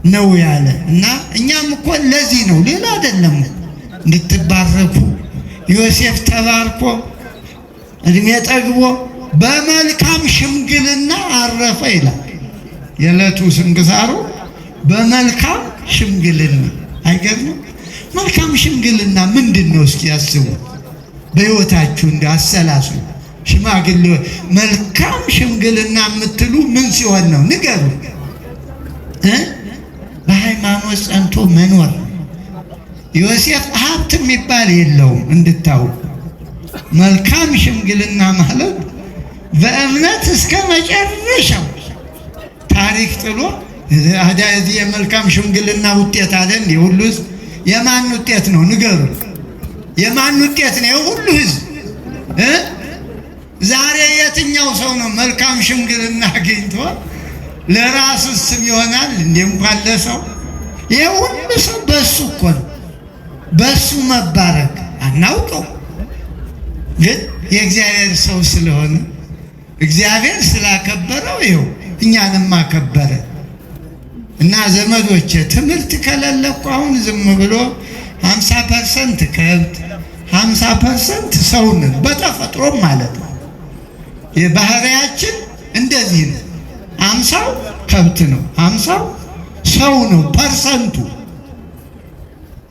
ነው ያለ። እና እኛም እኮ ለዚህ ነው፣ ሌላ አይደለም። እንድትባረኩ ዮሴፍ ተባርኮ እድሜ ጠግቦ በመልካም ሽምግልና አረፈ ይላል የዕለቱ ስንክሳሩ። በመልካም ሽምግልና አይገርምም? መልካም ሽምግልና ምንድን ነው? እስኪ ያስቡ፣ በሕይወታችሁ እንዳሰላስሉ። ሽማግሌ መልካም ሽምግልና የምትሉ ምን ሲሆን ነው? ንገሩ። በሃይማኖት ጸንቶ መኖር። ዮሴፍ ሀብት የሚባል የለውም እንድታውቁ። መልካም ሽምግልና ማለት በእምነት እስከ መጨረሻው ታሪክ ጥሎ እዚህ የመልካም ሽምግልና ውጤት አለ እንዴ? ሁሉ ህዝብ የማን ውጤት ነው? ንገሩ። የማን ውጤት ነው? የሁሉ ህዝብ። ዛሬ የትኛው ሰው ነው መልካም ሽምግልና አግኝቶ ለራሱ ስም ይሆናል እንዴ? እንኳን ለሰው የሁሉ ሰው በሱ እኮ ነው። በሱ መባረክ አናውቀው፣ ግን የእግዚአብሔር ሰው ስለሆነ እግዚአብሔር ስላከበረው ይኸው እኛንም አከበረ። እና ዘመዶቼ ትምህርት ከሌለ እኮ አሁን ዝም ብሎ 50% ከብት 50% ሰው ነን በተፈጥሮ ማለት ነው። የባህሪያችን እንደዚህ ነው። 50 ከብት ነው፣ 50 ሰው ነው። ፐርሰንቱ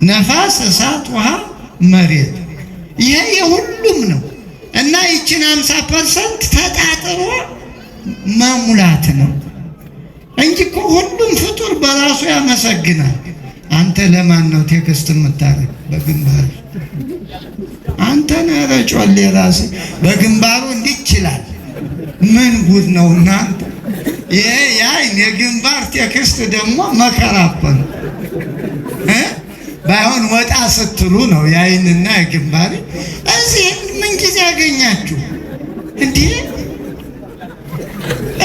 ነፋስ፣ እሳት፣ ውሃ፣ መሬት ይሄ የሁሉም ነው። እና ይችን 50% ተጣጥሮ መሙላት ነው እንጂ እኮ ሁሉም ፍጡር በራሱ ያመሰግናል። አንተ ለማን ነው ቴክስት የምታደርግ? በግንባር አንተ ነህ ረጮሌ ራስህ በግንባሩ እንዲህ ይችላል። ምን ጉድ ነው እናንተ! ይሄ የዓይን የግንባር ቴክስት ደግሞ መከራ እኮ ነው። ባይሆን ወጣ ስትሉ ነው የዓይንና የግንባር። እዚህ ምን ጊዜ ያገኛችሁ እንዴ?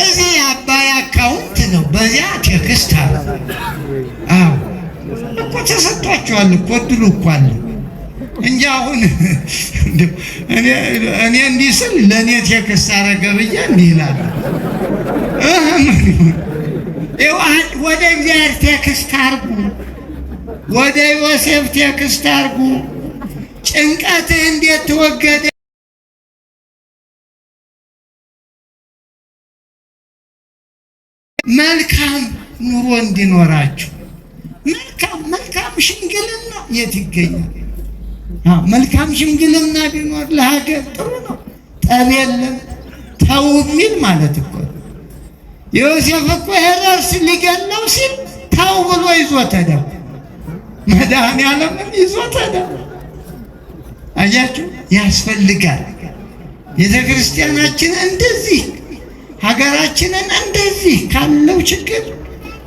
እዚህ አባይ አካውንት ነው፣ በዚያ ቴክስት አለ። አዎ እኮ ተሰጥቷቸዋል እኮ እድሉ እኮ አለ እንጂ አሁን እኔ እንዲህ ስል ለእኔ ቴክስት አረገ ብዬ እንዲህ ይላል። ወደ እግዚአብሔር ቴክስት አርጉ፣ ወደ ዮሴፍ ቴክስት አርጉ። ጭንቀትህ እንዴት ተወገደ? መልካም ኑሮ እንዲኖራችሁ። መልካም ሽምግልና የት ይገኛል? መልካም ሽምግልና ቢኖር ለሀገር ጥሩ ነው። ጠብ የለም ተው የሚል ማለት እኮ ዮሴፍ እኮ ሄሮድስ ሊገለው ሲል ተው ብሎ ይዞት ሄደ። መድኃኒዓለምን ይዞት ሄደ። አያችሁ፣ ያስፈልጋል። ቤተ ክርስቲያናችን እንደዚህ ሀገራችንን እንደዚህ ካለው ችግር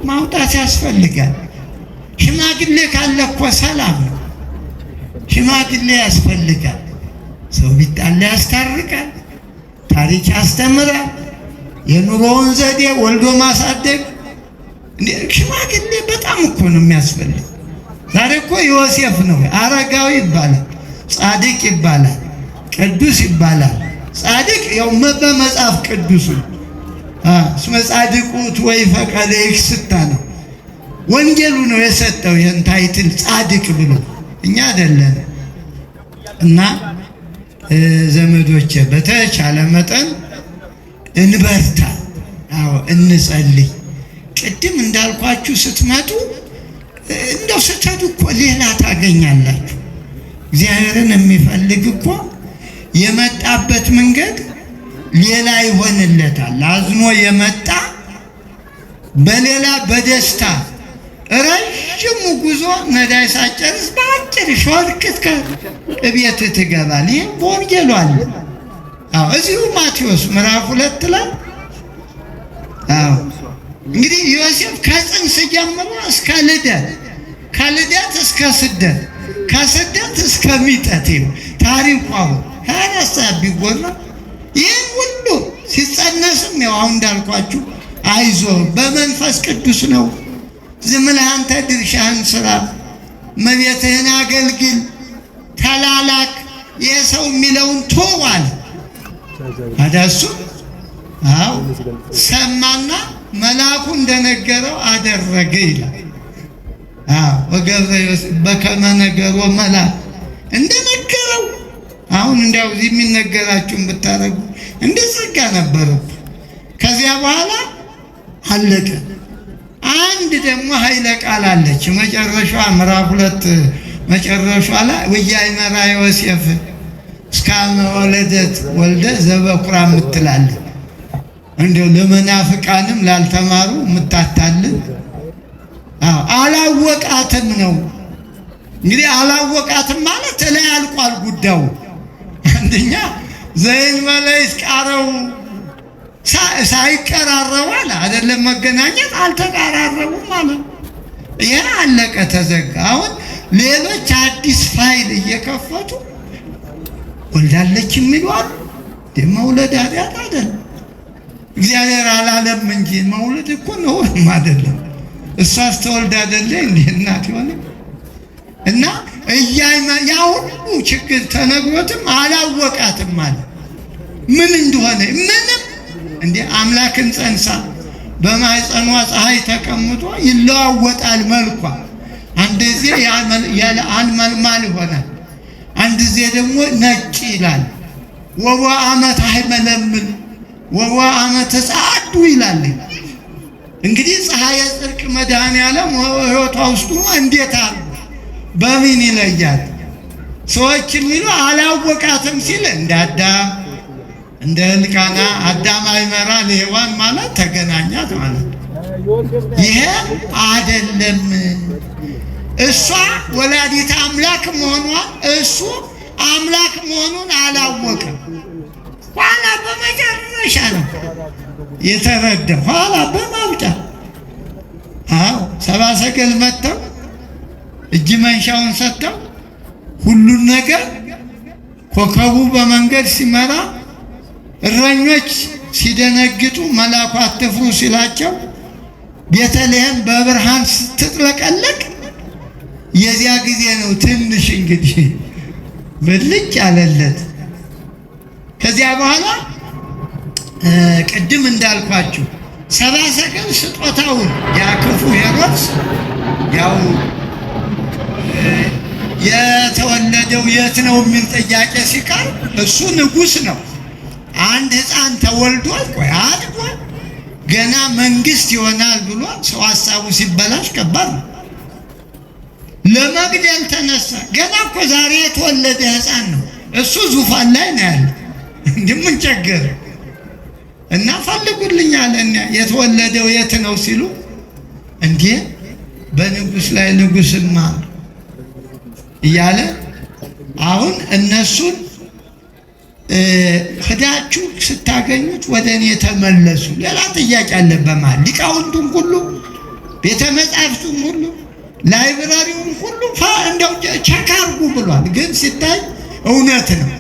ማውጣት ያስፈልጋል። ሽማግሌ ካለ እኮ ሰላም ነው። ሽማግሌ ያስፈልጋል። ሰው ቢጣላ ያስታርቃል፣ ታሪክ ያስተምራል፣ የኑሮውን ዘዴ ወልዶ ማሳደግ። ሽማግሌ በጣም እኮ ነው የሚያስፈልግ። ዛሬ እኮ ዮሴፍ ነው አረጋዊ ይባላል፣ ጻድቅ ይባላል፣ ቅዱስ ይባላል። ጻድቅ ያው በመጽሐፍ ቅዱሱ እስመ ጻድቁት ወይ ፈቀደ ይክስታ ነው። ወንጌሉ ነው የሰጠው ይህን ታይትል ጻድቅ ብሎ፣ እኛ አይደለን። እና ዘመዶቼ በተቻለ መጠን እንበርታ፣ አዎ እንጸልይ። ቅድም እንዳልኳችሁ ስትመጡ እንደው ስትሄዱ እኮ ሌላ ታገኛላችሁ። እግዚአብሔርን የሚፈልግ እኮ የመጣበት መንገድ ሌላ ይሆንለታል። አዝኖ የመጣ በሌላ በደስታ ረጅሙ ጉዞ ነዳይ ሳጨርስ በአጭር ሾርክት ከቤት ትገባል። ይህ በወንጌሉ አለ። አዎ እዚሁ ማቴዎስ ምዕራፍ 2 ላይ አዎ እንግዲህ ዮሴፍ ከጽንስ ጀምሮ እስከ ልደት፣ ከልደት እስከ ስደት፣ ከስደት እስከ ሚጠት ታሪኩ አሁን 24 ሰዓት ቢጎራ ይህን ሁሉ ሲጸነስም ያው አሁን እንዳልኳችሁ አይዞ በመንፈስ ቅዱስ ነው። ዝም ብለህ አንተ ድርሻህን ስራ፣ እመቤትህን አገልግል፣ ተላላክ፣ የሰው የሚለውን ተዋል አዳሱ። አዎ ሰማና መልአኩ እንደነገረው አደረገ ይላል። አዎ ወገብረ በከመ ነገሮ መልአክ እንደነገረው። አሁን እንዲያው እዚህ የሚነገራችሁን ብታረጉ እንደዘጋ ነበር። ከዚያ በኋላ አለቀ። አንድ ደግሞ ኃይለ ቃል አለች መጨረሻዋ ምዕራፍ 2 መጨረሻዋ ላይ ወያይመራ ዮሴፍ እስካመ ወለደት ወልደ ዘበኩራ የምትላለች። እንደው ለመናፍቃንም ላልተማሩ የምታታልን አላወቃትም ነው እንግዲህ። አላወቃትም ማለት ላይ አልቋል ጉዳዩ። አንደኛ ዘይን መለይስ ቃረው ሳይቀራረቡ አለ አይደለም መገናኘት አልተቀራረቡም ማለት ይሄ አለቀ ተዘጋ። አሁን ሌሎች አዲስ ፋይል እየከፈቱ ወልዳለች የሚሉ አሉ። መውለድ ኃጢአት አይደለም፣ እግዚአብሔር አላለም እንጂ መውለድ እኮ ነውም አይደለም። እሷስ ተወልዳ አይደለ እንዴ እናት ሆነ እና ያ ሁሉ ችግር ተነግሮትም አላወቃትም ማለት ምን እንደሆነ ምንም እንዴ አምላክን ጸንሳ በማህፀኗ ፀሐይ ተቀምጦ ይለዋወጣል መልኳ። አንድ ጊዜ አልመልማል ይሆናል፣ አንድ ጊዜ ደግሞ ነጭ ይላል። ወዋ አመት አይመለምል ወዋ አመት ጻዱ ይላል። እንግዲህ ፀሐይ ጽድቅ መድኃኔዓለም ሕይወቷ ውስጥ እንዴት አሉ በምን ይለያል? ሰዎች የሚሉ አላወቃትም ሲል እንደ አዳም እንደ ሕልቃና አዳም አይመራ ለሔዋን ማለት ተገናኛት ማለት ይሄ አይደለም። እሷ ወላዲተ አምላክ መሆኗን እሱ አምላክ መሆኑን አላወቀም። ኋላ በመጨረሻ ነው የተረዳው። ኋላ በማብጫ ሰብአ ሰገል መጥተው እጅ መንሻውን ሰጥተው ሁሉን ነገር ኮከቡ በመንገድ ሲመራ እረኞች ሲደነግጡ መልአኩ አትፍሩ ሲላቸው ቤተልሔም በብርሃን ስትጥለቀለቅ የዚያ ጊዜ ነው ትንሽ እንግዲህ ብልጭ አለለት። ከዚያ በኋላ ቅድም እንዳልኳችሁ ሰብአ ሰገል ስጦታውን ያ ክፉ ሄሮድስ ያው የተወለደው የት ነው የሚል ጥያቄ ሲቀርብ እሱ ንጉሥ ነው። አንድ ሕፃን ተወልዷል፣ ቆይ አድጓል፣ ገና መንግስት ይሆናል ብሎ ሰው ሀሳቡ ሲበላሽ ከባድ ነው። ለመግደል ተነሳ። ገና እኮ ዛሬ የተወለደ ሕፃን ነው፣ እሱ ዙፋን ላይ ነው ያለ። እንደምን ቸገረ እና ፈልጉልኝ አለ። የተወለደው የት ነው ሲሉ እንዴ በንጉሥ ላይ ንጉሥማ እያለ አሁን እነሱን ሄዳችሁ ስታገኙት ወደ እኔ ተመለሱ። ሌላ ጥያቄ አለበማል። ሊቃውንቱም ሁሉ ቤተ መጻሕፍቱም ሁሉ ላይብራሪውም ሁሉ እንደው ቸክ አድርጉ ብሏል። ግን ሲታይ እውነት ነው።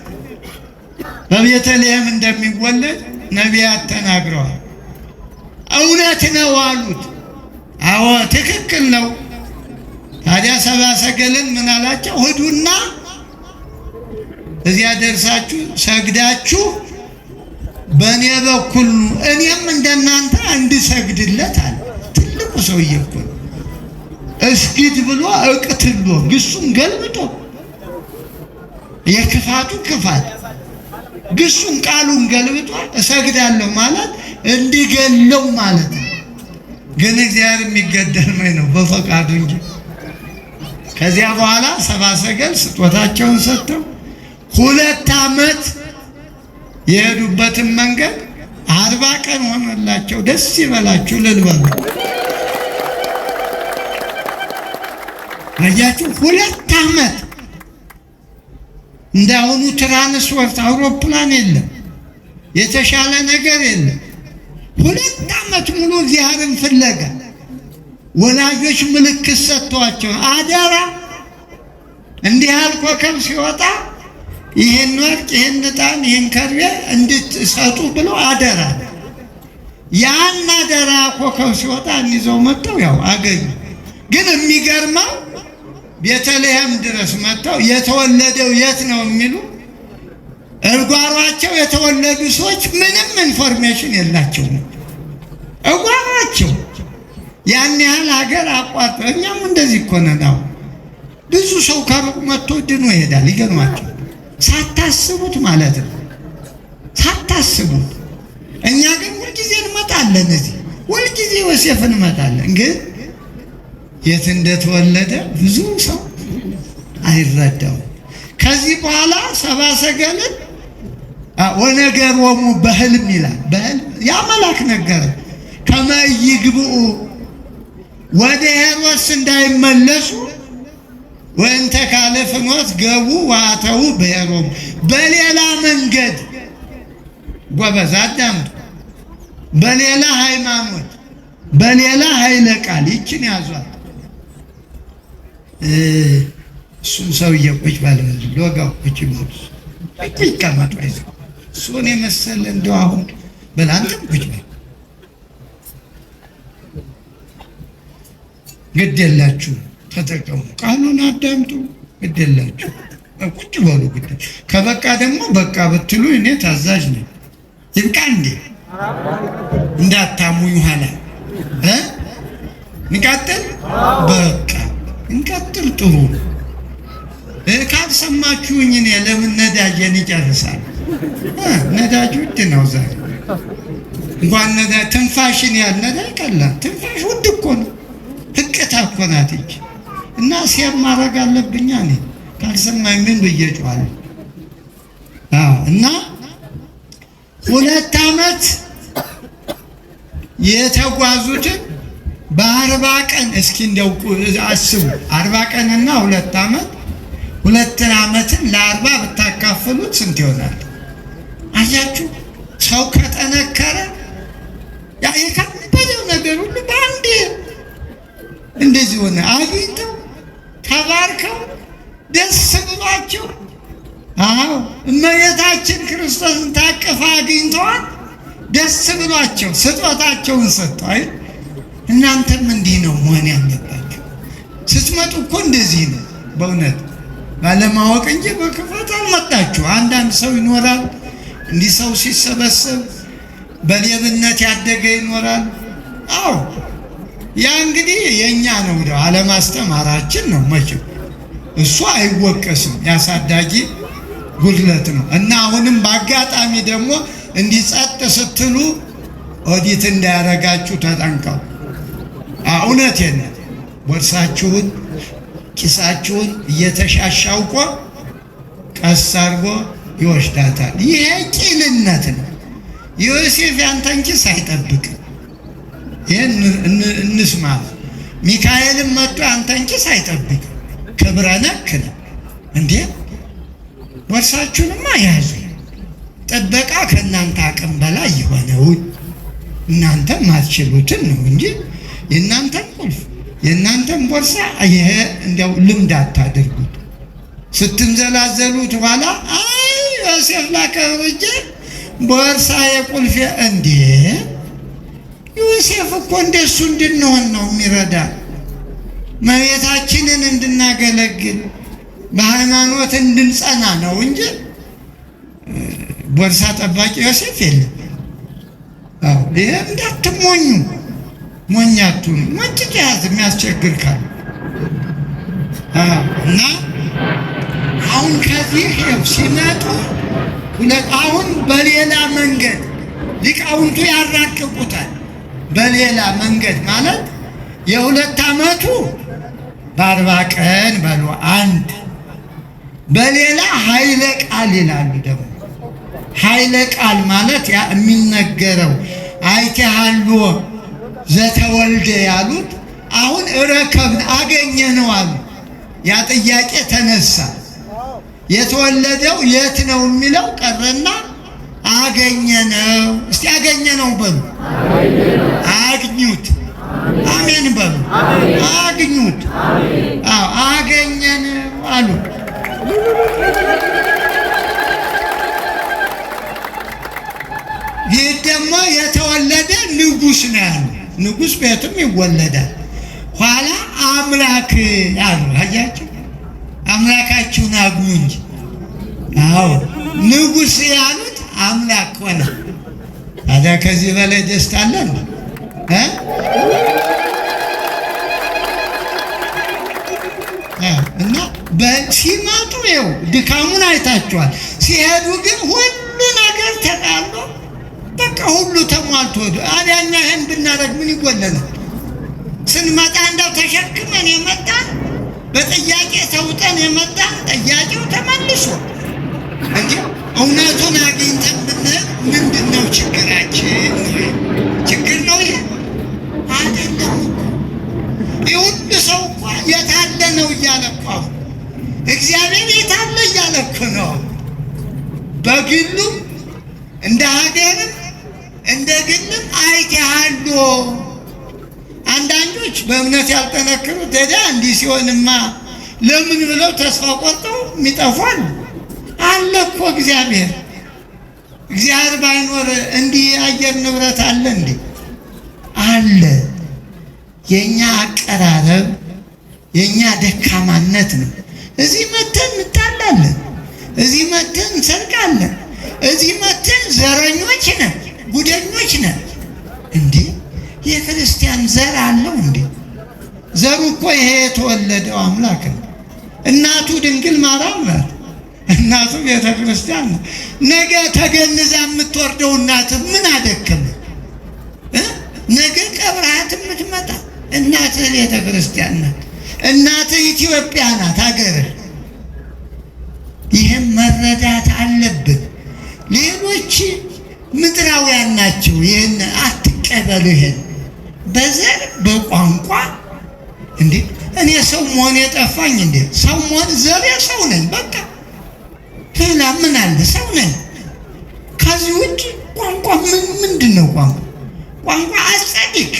በቤተልሔም እንደሚወለድ ነቢያት ተናግረዋል። እውነት ነው አሉት። አዎ ትክክል ነው። ታዲያ ሰብአ ሰገልን ምን አላቸው? ሂዱና እዚያ ደርሳችሁ ሰግዳችሁ በእኔ በኩል እኔም እንደናንተ እንድሰግድለት አለ። ትልቁ ሰውዬ እኮ እስጊድ ብሎ እቅትሎ ግሱን ገልብጦ የክፋቱ ክፋት ግሱን ቃሉን ገልብጦ እሰግዳለሁ ማለት እንዲገለው ማለት ነው። ግን እግዚአብሔር የሚገደል ነው በፈቃዱ እንጂ። ከዚያ በኋላ ሰብአ ሰገል ስጦታቸውን ሰጥተው 2 ዓመት የሄዱበትን መንገድ 40 ቀን ሆነላቸው። ደስ ይበላችሁ ልልበሉ። አያችሁ 2 ዓመት። እንዳሁኑ ትራንስፖርት አውሮፕላን የለም፣ የተሻለ ነገር የለም። 2 ዓመት ሙሉ እግዚአብሔርን ፍለጋ ወላጆች ምልክት ሰጥተዋቸው አደራ እንዲህ ያህል ኮከብ ሲወጣ ይህን ወርቅ ይህን ዕጣን ይህን ከርቤ እንድትሰጡ ብሎ አደራ። ያን አደራ ኮከብ ሲወጣ ይዘው መጥተው ያው አገኙ። ግን የሚገርመው ቤተልሔም ድረስ መጥተው የተወለደው የት ነው የሚሉ እጓሯቸው የተወለዱ ሰዎች ምንም ኢንፎርሜሽን የላቸውም። እጓሯቸው ያን ያህል ሀገር አቋርጠው። እኛም እንደዚህ እኮ ነን። ብዙ ሰው ከሩቅ መጥቶ ድኖ ይሄዳል። ይገርማቸው ሳታስቡት ማለት ነው፣ ሳታስቡት። እኛ ግን ሁልጊዜ እንመጣለን፣ እዚህ ሁልጊዜ ዮሴፍ እንመጣለን። ግን የት እንደተወለደ ብዙ ሰው አይረዳው። ከዚህ በኋላ ሰብአ ሰገልን ወነገሮሙ በሕልም ይላል። በሕልም ያ መልአክ ነገረ ከመ ይግብኡ ወደ ሄሮድስ እንዳይመለሱ ወእንተ ካለ ፍኖት ገቡ ዋተው በሄሮም በሌላ መንገድ ጎበዝ አዳምጡ። በሌላ ሃይማኖት በሌላ ኃይለ ቃል ይችን ያዟት። እሱን ሰውዬ ቁጭ ባለ ሎጋው ቁጭ ብሎ ይቀመጡ አይዞህ እሱን የመሰለ እንደው አሁን በላንተም ቁጭ በል ግድ የላችሁ ተጠቀሙ፣ ቃሉን አዳምጡ። ግድ የላችሁ ቁጭ በሉ። ግድ ከበቃ ደግሞ በቃ ብትሉ እኔ ታዛዥ ነኝ። ይብቃ እንዴ እንዳታሙኝ ኋላ እንቀጥል። በቃ እንቀጥል። ጥሩ ካልሰማችሁኝ እኔ ለምን ነዳጄን ይጨርሳል? ነዳጅ ውድ ነው ዛሬ። እንኳን ነዳጅ ትንፋሽን ያህል ነዳጅ ቀላል። ትንፋሽ ውድ እኮ ነው። ህቅታ እኮ ናት እንጂ እና ሴም ማድረግ አለብኛ። እኔ ካልሰማኝ ምን ብዬ ጮኻለሁ? እና 2 ዓመት የተጓዙትን በ40 ቀን እስኪ እንደው አስቡ። 40 ቀንና 2 ዓመት 2 ዓመትን ለ40 ብታካፍሉት ስንት ይሆናል? አያችሁ፣ ሰው ከጠነከረ ያ የከበደው ነገር ሁሉ በአንዴ እንደዚህ ሆነ። አግኝተው ተባርከው ደስ ብሏቸው፣ እመቤታችን ክርስቶስን ታቅፋ አግኝተዋል። ደስ ብሏቸው ስጦታቸውን ሰጥተዋል። እናንተም እንዲህ ነው መሆን ያለባችሁ። ስትመጡ እኮ እንደዚህ ነው በእውነት ባለማወቅ እንጂ በክፋት አልመጣችሁ። አንዳንድ ሰው ይኖራል እንዲህ ሰው ሲሰበሰብ በሌብነት ያደገ ይኖራል። ያ እንግዲህ የኛ ነው ነው አለማስተማራችን ነው። መቼም እሱ አይወቀስም፣ ያሳዳጊ ጉድለት ነው። እና አሁንም በአጋጣሚ ደግሞ እንዲጸጥ ስትሉ ኦዲት እንዳያረጋችሁ ተጠንቀቁ። እውነቴን ነው። ቦርሳችሁን ኪሳችሁን እየተሻሻውቆ ቀስ አድርጎ ይወስዳታል። ይሄ ቂልነት ነው። ዮሴፍ ያንተን ኪስ አይጠብቅም። ይህን እንስማ። ሚካኤልም መጥቶ ያንተን ኪስ አይጠብቅም። ክብረ ነክ ነው እንዴ! ቦርሳችሁንማ ያዙ። ጥበቃ ከእናንተ አቅም በላይ የሆነውን እናንተ ማትችሉትን ነው እንጂ የእናንተን ቁልፍ የእናንተን ቦርሳ ይሄ እንደው ልምድ አታድርጉት። ስትንዘላዘሉት ኋላ ዮሴፍ ላከብርጄ ቦርሳ የቁልፍ እንዴ! ዮሴፍ እኮ እንደሱ እንድንሆን ነው የሚረዳ፣ መቤታችንን እንድናገለግል በሃይማኖት እንድንጸና ነው እንጂ ቦርሳ ጠባቂ ዮሴፍ የለም። ይሄ እንዳትሞኙ፣ ሞኛቱን ሞጭቅ ያዝ የሚያስቸግር ካለ እና አሁን ከዚህ ሲመጡ አሁን በሌላ መንገድ ሊቃውንቱ ያራቅቁታል። በሌላ መንገድ ማለት የ2 ዓመቱ በ40 ቀን በሉ አንድ። በሌላ ኃይለ ቃል ይላሉ። ደግሞ ኃይለ ቃል ማለት ያ የሚነገረው አይተሃሉ ዘተወልደ ያሉት አሁን ረከብን አገኘ ነው አሉ። ያ ጥያቄ ተነሳ። የተወለደው የት ነው የሚለው ቀረና አገኘ ነው። እስቲ አገኘ ነው በሉ። አግኙት። አሜን በሉ። አግኙት። አገኘ ነው አሉ። ይህ ደግሞ የተወለደ ንጉሥ ነው ያሉ። ንጉሥ ቤትም ይወለዳል። ኋላ አምላክ አሉ። አያችሁ፣ አምላካችሁን አግኙ እንጂ። ንጉሥ ያሉት አምላክ ሆነ። ታዲያ ከዚህ በላይ ደስታ አለ? እና ሲመጡ ይኸው ድካሙን አይታችኋል። ሲሄዱ ግን ሁሉ ነገር ተቃሎ በቃ ሁሉ ተሟልቶ አዳኛ ይህን ብናደርግ ምን ይጎለናል? ስንመጣ እንደው ተሸክመን የመጣን በጥያቄ ተውጠን የመጣን ጥያቄው ተመልሶ እንጂ እውነቱን አግኝተን ብንል ምንድን ነው ችግራችን? ችግር ነው ይሄ አይደለም። የሁሉ ሰው እኮ የታለ ነው እያለ እኮ እግዚአብሔር የታለ እያለ እኮ ነው። በግሉም እንደ ሀገርም እንደ ግልም አይተሃሉ። አንዳንዶች በእምነት ያልጠነክሩት ደዳ እንዲህ ሲሆንማ ለምን ብለው ተስፋ ቆርጠው የሚጠፋሉ። አለ እኮ እግዚአብሔር ባይኖር እንዲህ አየር ንብረት አለ እንዴ? አለ። የኛ አቀራረብ የኛ ደካማነት ነው። እዚህ መተን እንጣላለን፣ እዚህ መተን እንሰርቃለን፣ እዚህ መተን ዘረኞች ነን፣ ጉደኞች ነን። እንዴ የክርስቲያን ዘር አለው እንዴ? ዘሩ እኮ ይሄ የተወለደው አምላክ ነው። እናቱ ድንግል ማርያም ናት። እናቱ ቤተ ክርስቲያን ነው። ነገ ተገንዛ የምትወርደው እናት ምን አደከመ? ነገ ቀብራት የምትመጣ እናት ቤተ ክርስቲያን ናት። እናት ኢትዮጵያ ናት ሀገር። ይህም መረዳት አለብን። ሌሎች ምድራውያን ናቸው። ይህን አትቀበሉ። ይህን በዘር በቋንቋ እንዴ እኔ ሰው መሆን የጠፋኝ እንዴ? ሰው መሆን ዘር ሰው ነኝ በቃ። ሌላ ምን አለ? ሰው ነኝ። ከዚህ ውጭ ቋንቋ ምንድን ነው? ቋንቋ አጸድቅ፣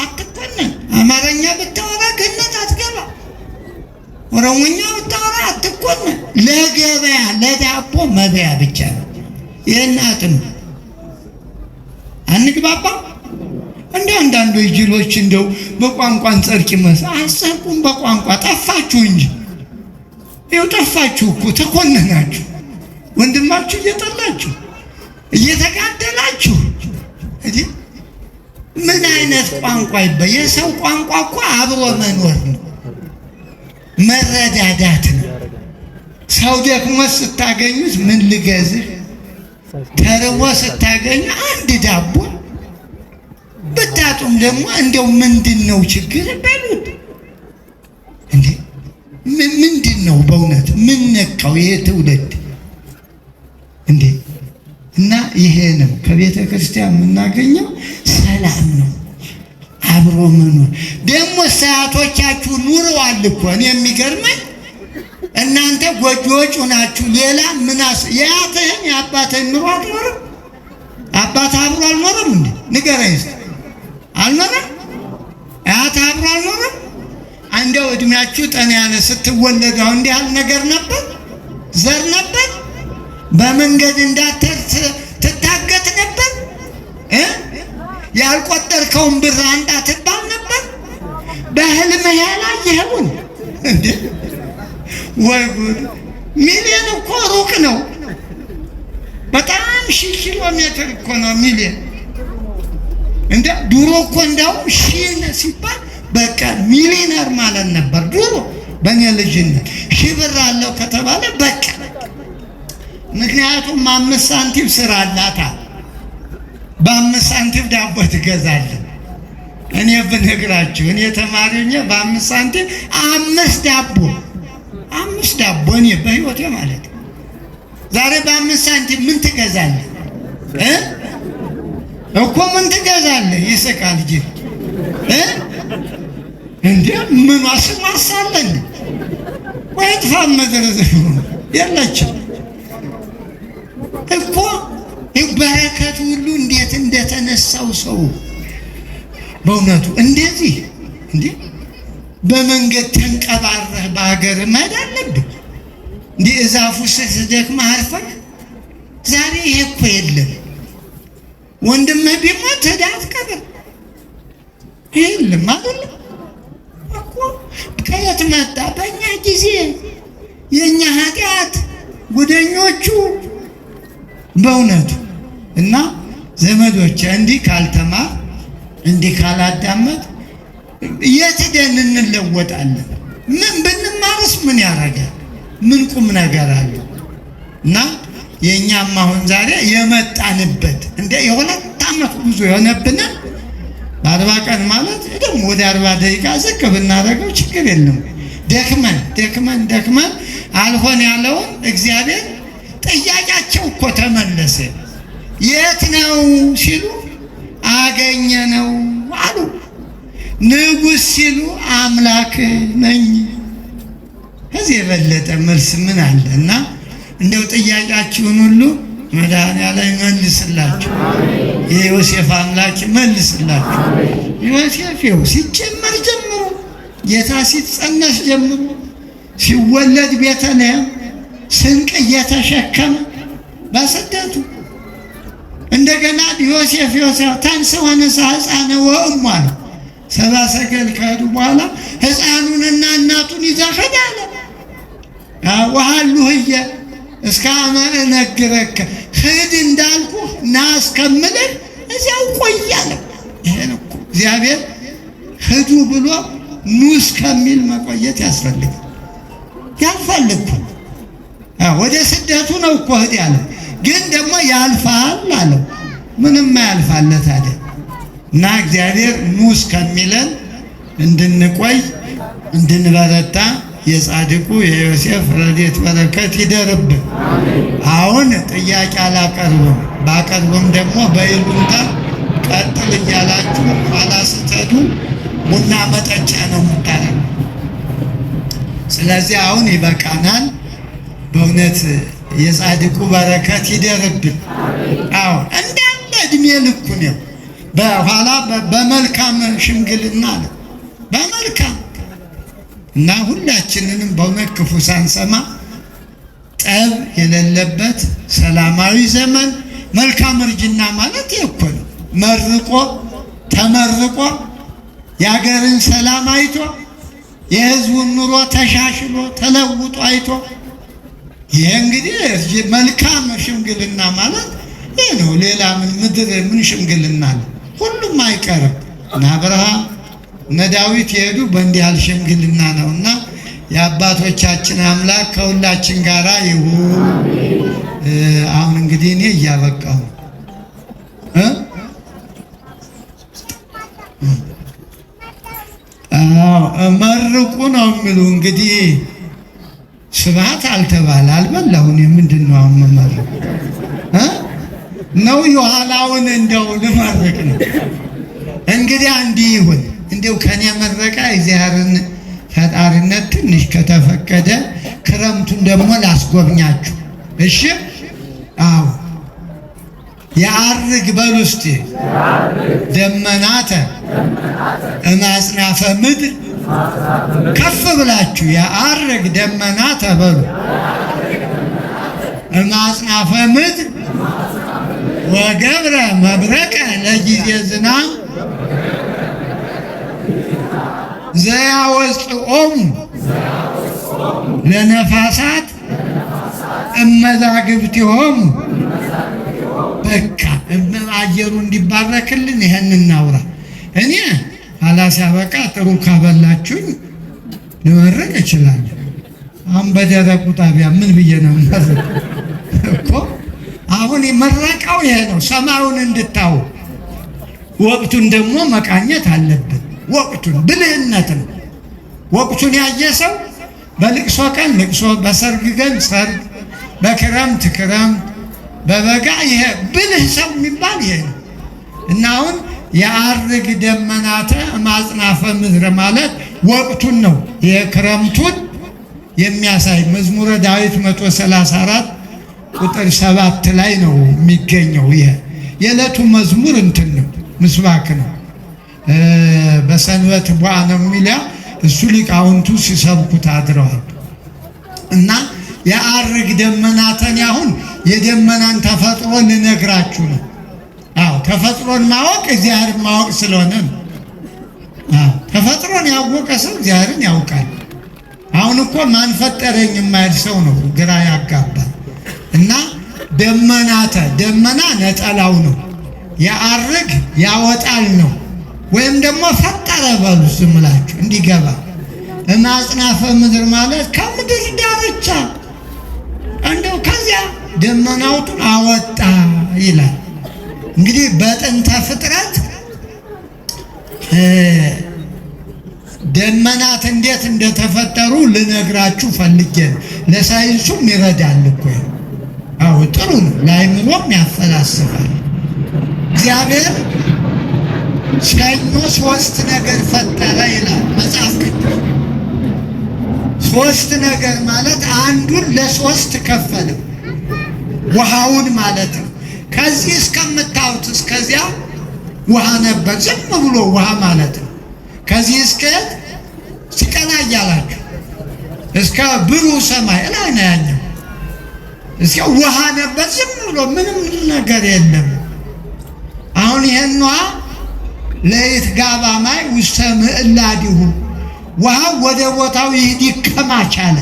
አትኮነን። አማርኛ ብታወራ ገነት አትገባ። ኦሮሞኛ ብታወራ አትኮነን። ለገበያ ለዳቦ መበያ ብቻ ነው። የእናትም አንግባባ። እንደ አንዳንዱ ጅሎች እንደው በቋንቋ አንጸድቅ አጸድቁም። በቋንቋ ጠፋችሁ እንጂ ይኸው ጠፋችሁ እኮ ተኮነናችሁ። ወንድማችሁ እየጠላችሁ እየተጋደላችሁ እንዴ! ምን አይነት ቋንቋ ይባል? የሰው ቋንቋ እኮ አብሮ መኖር ነው፣ መረዳዳት ነው። ሰው ደክሞ ስታገኙት ምን ልገዝህ፣ ተርቦ ስታገኙ አንድ ዳቦ ብታጡም ደግሞ እንደው ምንድነው ችግር በሉት እንዴ! ምንድነው በእውነት ምን ነካው ይሄ ትውልድ እንዴ? እና ይሄ ነው ከቤተ ክርስቲያን የምናገኘው ሰላም ነው፣ አብሮ መኖር። ደግሞ ሰዓቶቻችሁ ኑረዋል እኮ እኔ የሚገርመኝ እናንተ ጎጆዎች ሆናችሁ ሌላ ምናስ ያተህን የአባትህን ኑሮ አትኖርም? አባት አብሮ አልኖርም እንዴ? ንገረኝ እስኪ። አልኖርም? አያት አብሮ አልኖርም? እንደው እድሜያችሁ ጠና ያለ ስትወለዱ እንዲህ ያለ ነገር ነበር? ዘር ነበር? በመንገድ እንዳትሄድ ትታገት ነበር? ያልቆጠርከውን ብር አንጣ ትባል ነበር? በህልምህ ያላየኸውን እንዴ? ወይ ጉድ! ሚሊዮን እኮ ሩቅ ነው። በጣም 1000 ኪሎ ሜትር እኮ ነው ሚሊዮን። እንደ ድሮ እኮ እንደውም ሺህ ሲባል በቃ ሚሊዮነር ማለት ነበር ድሮ። በእኔ ልጅነት 1000 ብር አለው ከተባለ በቃ። ምክንያቱም 5 ሳንቲም ስራ አላታ። በ5 ሳንቲም ዳቦ ትገዛለህ። እኔ ብነግራችሁ እኔ ተማሪኛ በ5 ሳንቲም 5 ዳቦ እኔ በህይወቴ ማለት ዛሬ በ5 ሳንቲም ምን ትገዛለህ እኮ? ምን ትገዛለህ? ይስቃል ልጅ እንዴ! ምን ዋስማሳለን ወይ ጥፋ መድረዝ የለችም እኮ። በረከት ሁሉ እንዴት እንደተነሳው ሰው በእውነቱ እንደዚህ እንዴ! በመንገድ ተንቀባረህ በሀገር መሄድ አለብህ እንዴ? እዛፉ ስትደክመህ አርፈህ። ዛሬ ይሄ እኮ የለም። ወንድምህ ቢሞት ሄደህ አትቀብር የለም አይደለም እኮ። ከየት መጣ? በእኛ ጊዜ የእኛ ኃጢአት ጉደኞቹ በእውነቱ። እና ዘመዶች እንዲህ ካልተማር እንዲህ ካላዳመጥ የት ሄደን እንለወጣለን? ምን ብንማርስ ምን ያደርጋል? ምን ቁም ነገር አለ? እና የእኛም አሁን ዛሬ የመጣንበት እንደ የ2 ዓመት ጉዞ የሆነብንን በ40 ቀን ማለት ደግሞ ወደ 40 ደቂቃ ዝቅ ብናደርገው ችግር የለም። ደክመን አልሆን ያለውን እግዚአብሔር ጥያቄያቸው እኮ ተመለሰ። የት ነው ሲሉ አገኘ ነው አሉ። ንጉሥ ሲሉ አምላክ ነኝ። ከዚህ የበለጠ መልስ ምን አለ? እና እንደው ጥያቄያችሁን ሁሉ መድኃኔዓለም ይመልስላችሁ። የዮሴፍ አምላክ ይመልስላችሁ። ዮሴፍ ይኸው ሲጀመር ጀምሮ ጌታ ሲጸነስ ጀምሮ ሲወለድ ቤተልሔም ስንቅ እየተሸከመ በስደቱ እንደገና ዮሴፍ ተንሥእ ወንሣ ሕፃነ ወእሙ አለ። 70 ሰገል ከሄዱ በኋላ ሕፃኑንና እናቱን ይዘህ ሂድ አለ። ወሀሉ ህየ እስከ አመ እነግረከ፣ ሂድ እንዳልኩህ ና እስከምልህ እዚያው ቆይ አለ። ይሄን እኮ እግዚአብሔር ሂዱ ብሎ ኑ እስከሚል መቆየት ያስፈልጋል። ያልፋል እኮ ወደ ስደቱ ነው እኮ ሂድ ያለ፣ ግን ደግሞ ያልፋል አለው። ምንም ያልፋለት አይደል? እና እግዚአብሔር ኑ እስከሚለን እንድንቆይ እንድንበረታ የጻድቁ የዮሴፍ ረድኤት በረከት ይደርብን። አሁን ጥያቄ አላቀርብም፣ ባቀርብም ደግሞ በይሉኝታ ቀጥል እያላችሁ ኋላ ስትሄዱ ቡና መጠጫ ነው የምታረጉ። ስለዚህ አሁን ይበቃናል። በእውነት የጻድቁ በረከት ይደርብን። አዎ እንዳለ እድሜ ልኩ ነው። በኋላ በመልካም ሽምግልና ነው በመልካም እና ሁላችንንም በእውነት ክፉ ሳንሰማ ጠብ የሌለበት ሰላማዊ ዘመን መልካም እርጅና ማለት እኮ ነው። መርቆ ተመርቆ የሀገርን ሰላም አይቶ የሕዝቡን ኑሮ ተሻሽሎ ተለውጦ አይቶ ይሄ እንግዲህ መልካም ሽምግልና ማለት ይሄ ነው። ሌላ ምን ምድር ምን ሽምግልና ነው? ሁሉም አይቀርም። እና አብርሃም እነ ዳዊት የሄዱ በእንዲህ ያህል ሽምግልና ነውና የአባቶቻችን አምላክ ከሁላችን ጋራ ይሁን። አሁን እንግዲህ እኔ እያበቃሁ መርቁ ነው የሚሉ እንግዲህ ስብሐት አልተባለ አልበላሁን ምንድን ነው አሁን መመረቅ ነው? የኋላውን እንደው ልመርቅ ነው እንግዲህ እንዲህ ይሁን። እንደው ከኔ መረቃ እግዚአብሔርን ፈጣሪነት ትንሽ ከተፈቀደ ክረምቱን ደግሞ ላስጎብኛችሁ። እሺ? አዎ የአርግ በሉ እስቲ ደመናተ እማጽናፈ ምድር ከፍ ብላችሁ የአርግ ደመናተ በሉ እማጽናፈ ምድር ወገብረ መብረቀ ለጊዜ ዝናብ ዘያወፅኦሙ ለነፋሳት እመዛግብቲሆሙ። በቃ አየሩ እንዲባረክልን ይሄን እናውራ። እኔ አላሲያበቃ ጥሩ ካበላችሁኝ ልመርቅ እችላለሁ። አሁን በደረቁ ጣቢያ ምን ብዬ ነው መርቅ እኮ? አሁን የመረቃው ይሄ ነው፣ ሰማዩን እንድታው። ወቅቱን ደግሞ መቃኘት አለብን። ወቅቱን ብልህነት ነው። ወቅቱን ያየ ሰው በልቅሶ ቀን ልቅሶ፣ በሰርግ ቀን ሰርግ፣ በክረምት ክረምት፣ በበጋ ይሄ ብልህ ሰው የሚባል ይሄ ነው። እና አሁን የአርግ ደመናተ ማጽናፈ ምድር ማለት ወቅቱን ነው። የክረምቱን የሚያሳይ መዝሙረ ዳዊት 134 ቁጥር 7 ላይ ነው የሚገኘው። ይሄ የዕለቱ መዝሙር እንትን ነው፣ ምስባክ ነው። በሰንበት ቧ ነው የሚለው እሱ ሊቃውንቱ ሲሰብኩት አድረዋል። እና የአርግ ደመናተን አሁን የደመናን ተፈጥሮ ልነግራችሁ ነው። አዎ ተፈጥሮን ማወቅ እግዚአብሔርን ማወቅ ስለሆነ ነው። አዎ ተፈጥሮን ያወቀ ሰው እግዚአብሔርን ያውቃል። አሁን እኮ ማን ፈጠረኝ የማይል ሰው ነው ግራ ያጋባል። እና ደመናተ ደመና ነጠላው ነው፣ የአርግ ያወጣል ነው። ወይም ደግሞ ፈጠረ በሉ ዝም ብላችሁ እንዲገባ። እማጽናፈ ምድር ማለት ከምድር ዳርቻ እንደው ከዚያ ደመናውቱን አወጣ ይላል። እንግዲህ በጥንተ ፍጥረት ደመናት እንዴት እንደተፈጠሩ ልነግራችሁ ፈልጌ ነው። ለሳይንሱም ይረዳል እኮ። አዎ ጥሩ ነው፣ ለአይምሮም ያፈላስፋል። እግዚአብሔር ሰኞ 3 ነገር ፈጠረ ይላል መጽሐፍ ቅዱስ። 3 ነገር ማለት አንዱን ለ3 ከፈለው፣ ውሃውን ማለት ነው። ከዚህ እስከምታዩት እስከዚያ ውሃ ነበር፣ ዝም ብሎ ውሃ ማለት ነው። ከዚህ እስከ ሲቀና እያላችሁ እስከ ብሩህ ሰማይ ላይ ነው ያለው። እስከ ውሃ ነበር፣ ዝም ብሎ ምንም ነገር የለም። አሁን ይሄን ውሃ ለይት ጋባ ማይ ውስተ ምዕላዲሁ ውሃ ወደ ቦታው ይሄድ ይከማቻል።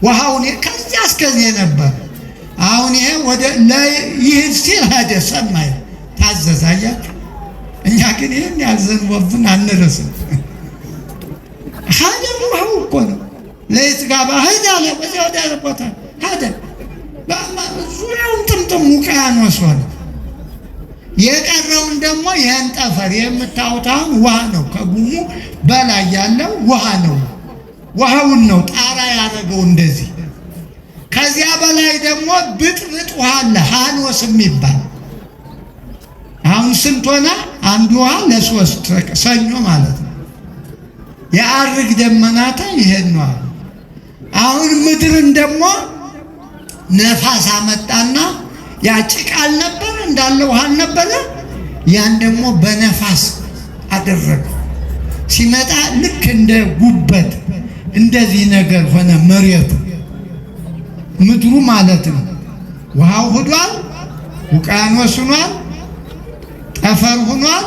ውሃውን ከዚያ እስከዚህ ነበር። አሁን ይሄ ወደ ይሄድ ሲል ሄደ፣ ሰማይ ታዘዛያችሁ። እኛ ግን ይህን ያዘንቦብን አንረስም። ሀደ ውሃው እኮ ነው ለየት ጋባ ሄድ አለ። በዚያ ወደ ቦታ ሄደ። ዙሪያውን ጥምጥም ውቅያኖስ ሆነ። የቀረውን ደግሞ ይህን ጠፈር የምታውታውን ውሃ ነው። ከጉሙ በላይ ያለው ውሃ ነው። ውሃውን ነው ጣራ ያደረገው እንደዚህ። ከዚያ በላይ ደግሞ ብጥብጥ ውሃ አለ ሐኖስ የሚባል። አሁን ስንት ሆነ? አንዱ ውሃ ለሶስት ሰኞ ማለት ነው። የአርግ ደመናታ ይሄን ነው። አሁን ምድርን ደግሞ ነፋስ አመጣና ያ ጭቃ አልነበረ እንዳለ ውሃ አልነበረ፣ ያን ደግሞ በነፋስ አደረገው። ሲመጣ ልክ እንደ ጉበት እንደዚህ ነገር ሆነ መሬቱ ምድሩ ማለት ነው። ውሃው ሆዷል፣ ውቅያኖስ ሆኗል፣ ጠፈር ሆኗል።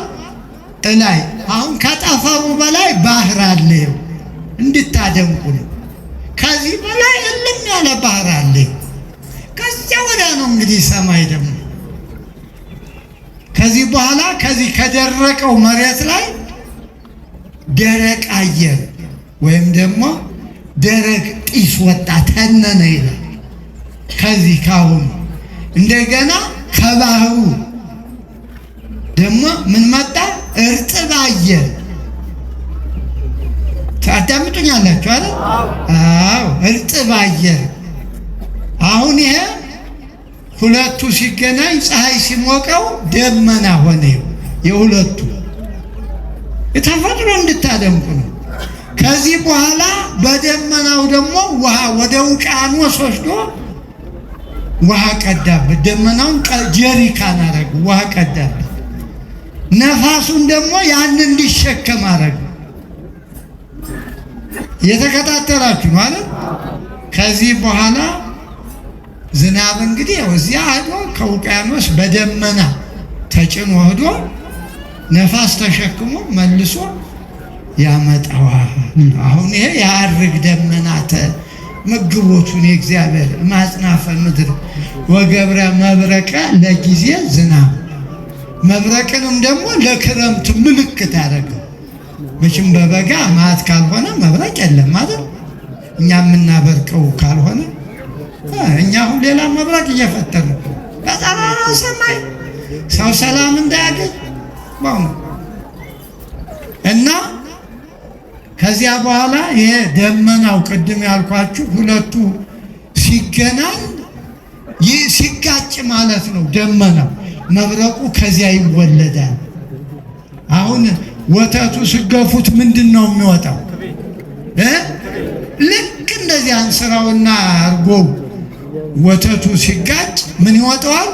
እላይ አሁን ከጠፈሩ በላይ ባህር አለ። እንድታደንቁ ነው። ከዚህ በላይ እልም ያለ ባህር አለ። ከዚያ ወዲያ ነው እንግዲህ ሰማይ ደግሞ። ከዚህ በኋላ ከዚህ ከደረቀው መሬት ላይ ደረቅ አየር ወይም ደግሞ ደረቅ ጢስ ወጣ ተነነ ይላል። ከዚህ ካሁኑ እንደገና ከባህሩ ደግሞ ምን መጣ? እርጥብ አየር። ታዳምጡኛላችሁ አይደል? አዎ፣ እርጥብ አየር። አሁን ይሄ ሁለቱ ሲገናኝ ፀሐይ ሲሞቀው ደመና ሆነ። የሁለቱ የተፈጥሮ እንድታደምቁ ነው። ከዚህ በኋላ በደመናው ደግሞ ውሃ ወደ ውቅያኖስ ወስዶ ውሃ ቀዳበት። ደመናውን ጀሪካን አረጉ፣ ውሃ ቀዳበት። ነፋሱን ደግሞ ያን እንዲሸከም አረጉ። የተከታተላችሁ ማለት። ከዚህ በኋላ ዝናብ እንግዲህ እዚያ ሄዶ ከውቅያኖስ በደመና ተጭኖ ሄዶ ነፋስ ተሸክሞ መልሶ ያመጣዋል። አሁን ይሄ የአርግ ደመናተ መግቦቱን የእግዚአብሔር ማጽናፈ ምድር ወገብረ መብረቀ ለጊዜ ዝናብ፣ መብረቅንም ደግሞ ለክረምት ምልክት ያደረገው። መቼም በበጋ ማት ካልሆነ መብረቅ የለም ማለት እኛ የምናበርቀው ካልሆነ እኛ አሁን ሌላ መብረቅ እየፈጠሩ በጠራራ ሰማይ ሰው ሰላም እንዳያገኝ እና ከዚያ በኋላ ይሄ ደመናው ቅድም ያልኳችሁ ሁለቱ ሲገናኝ ይህ ሲጋጭ ማለት ነው። ደመናው መብረቁ ከዚያ ይወለዳል። አሁን ወተቱ ስገፉት ምንድን ነው የሚወጣው? ልክ እንደዚህ አንስራውና አርጎው ወተቱ ሲጋጭ ምን ይወጣዋል?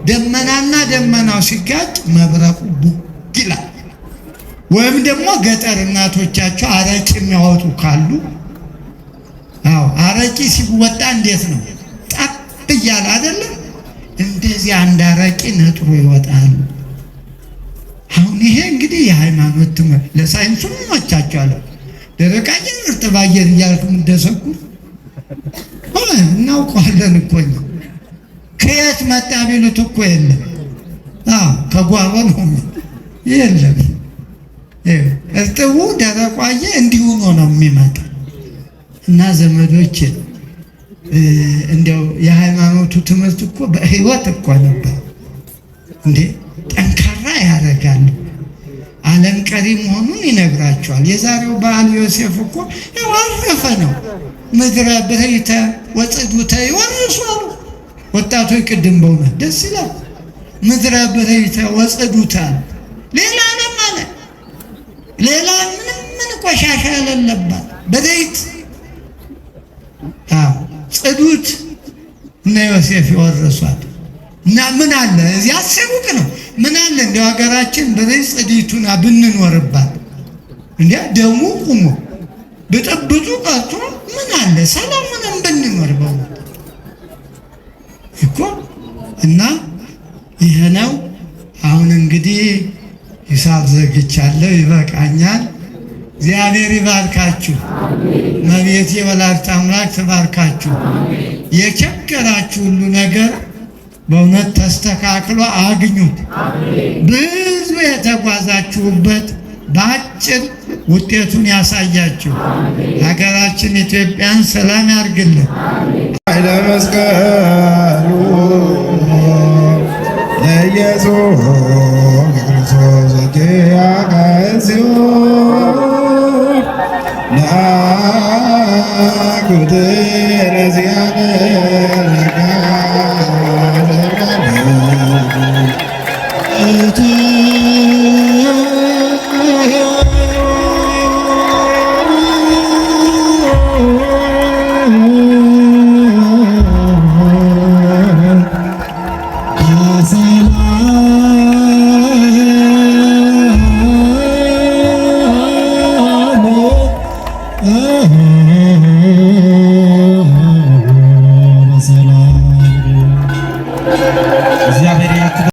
ደመናና ደመናው ሲጋጭ መብረቁ ቡግ ይላል። ወይም ደግሞ ገጠር እናቶቻቸው አረቂ የሚያወጡ ካሉ፣ አዎ አረቂ ሲወጣ እንዴት ነው? ጠብ እያለ አይደለም? እንደዚህ አንድ አረቂ ነጥሮ ይወጣል። አሁን ይሄ እንግዲህ የሃይማኖት ትምህርት ለሳይንሱ መቻቻለ ደረቅ አየር እርጥብ አየር እያልኩ እንደሰኩ እናውቀዋለን እኮ ነው። ከየት መጣ ቢሉት እኮ የለም። ከጓሮ ነው የለም። እርጥቡ ደረቁ አየር እንዲሁ ነው የሚመጣ እና ዘመዶች እንዲያው የሃይማኖቱ ትምህርት እኮ በህይወት እኮ ነበር እንዴ! ጠንካራ ያደርጋል። ዓለም ቀሪ መሆኑን ይነግራቸዋል። የዛሬው በዓል ዮሴፍ እኮ ያዋረፈ ነው። ምድረ ብህይተ ወጽዱተ ይወርሷል። ወጣቶች ቅድም በእውነት ደስ ይላል። ምድረ ብህይተ ወጽዱተ ሌላ ዓለም አለ። ሌላ ምን ቆሻሻ ያለባት በደይት ጽዱት እና ዮሴፍ ይወርሷል። እና ምን አለ እዚያ አሰሩቅ ነው። ምን አለ እንደው ሀገራችን በዚህ ጽዲቱና ብንኖርባት እንዴ ደሙ ቁሞ በጠብጡ ቀርቶ ምን አለ ሰላሙንም ብንኖር በእውነት እኮ እና ይሄ ነው። አሁን እንግዲህ ሂሳብ ዘግቻለሁ፣ ይበቃኛል። እግዚአብሔር ይባርካችሁ። እመቤቴ ወላዲተ አምላክ ትባርካችሁ። የቸገራችሁ ሁሉ ነገር በእውነት ተስተካክሎ አግኙት። ብዙ የተጓዛችሁበት በአጭር ውጤቱን ያሳያችሁ። ሀገራችን ኢትዮጵያን ሰላም ያርግልን። ለመስቀሉ ለኢየሱስ ክርስቶስ ዘኪያከዚዮ ለአኩት ለዚያነ ለጋለ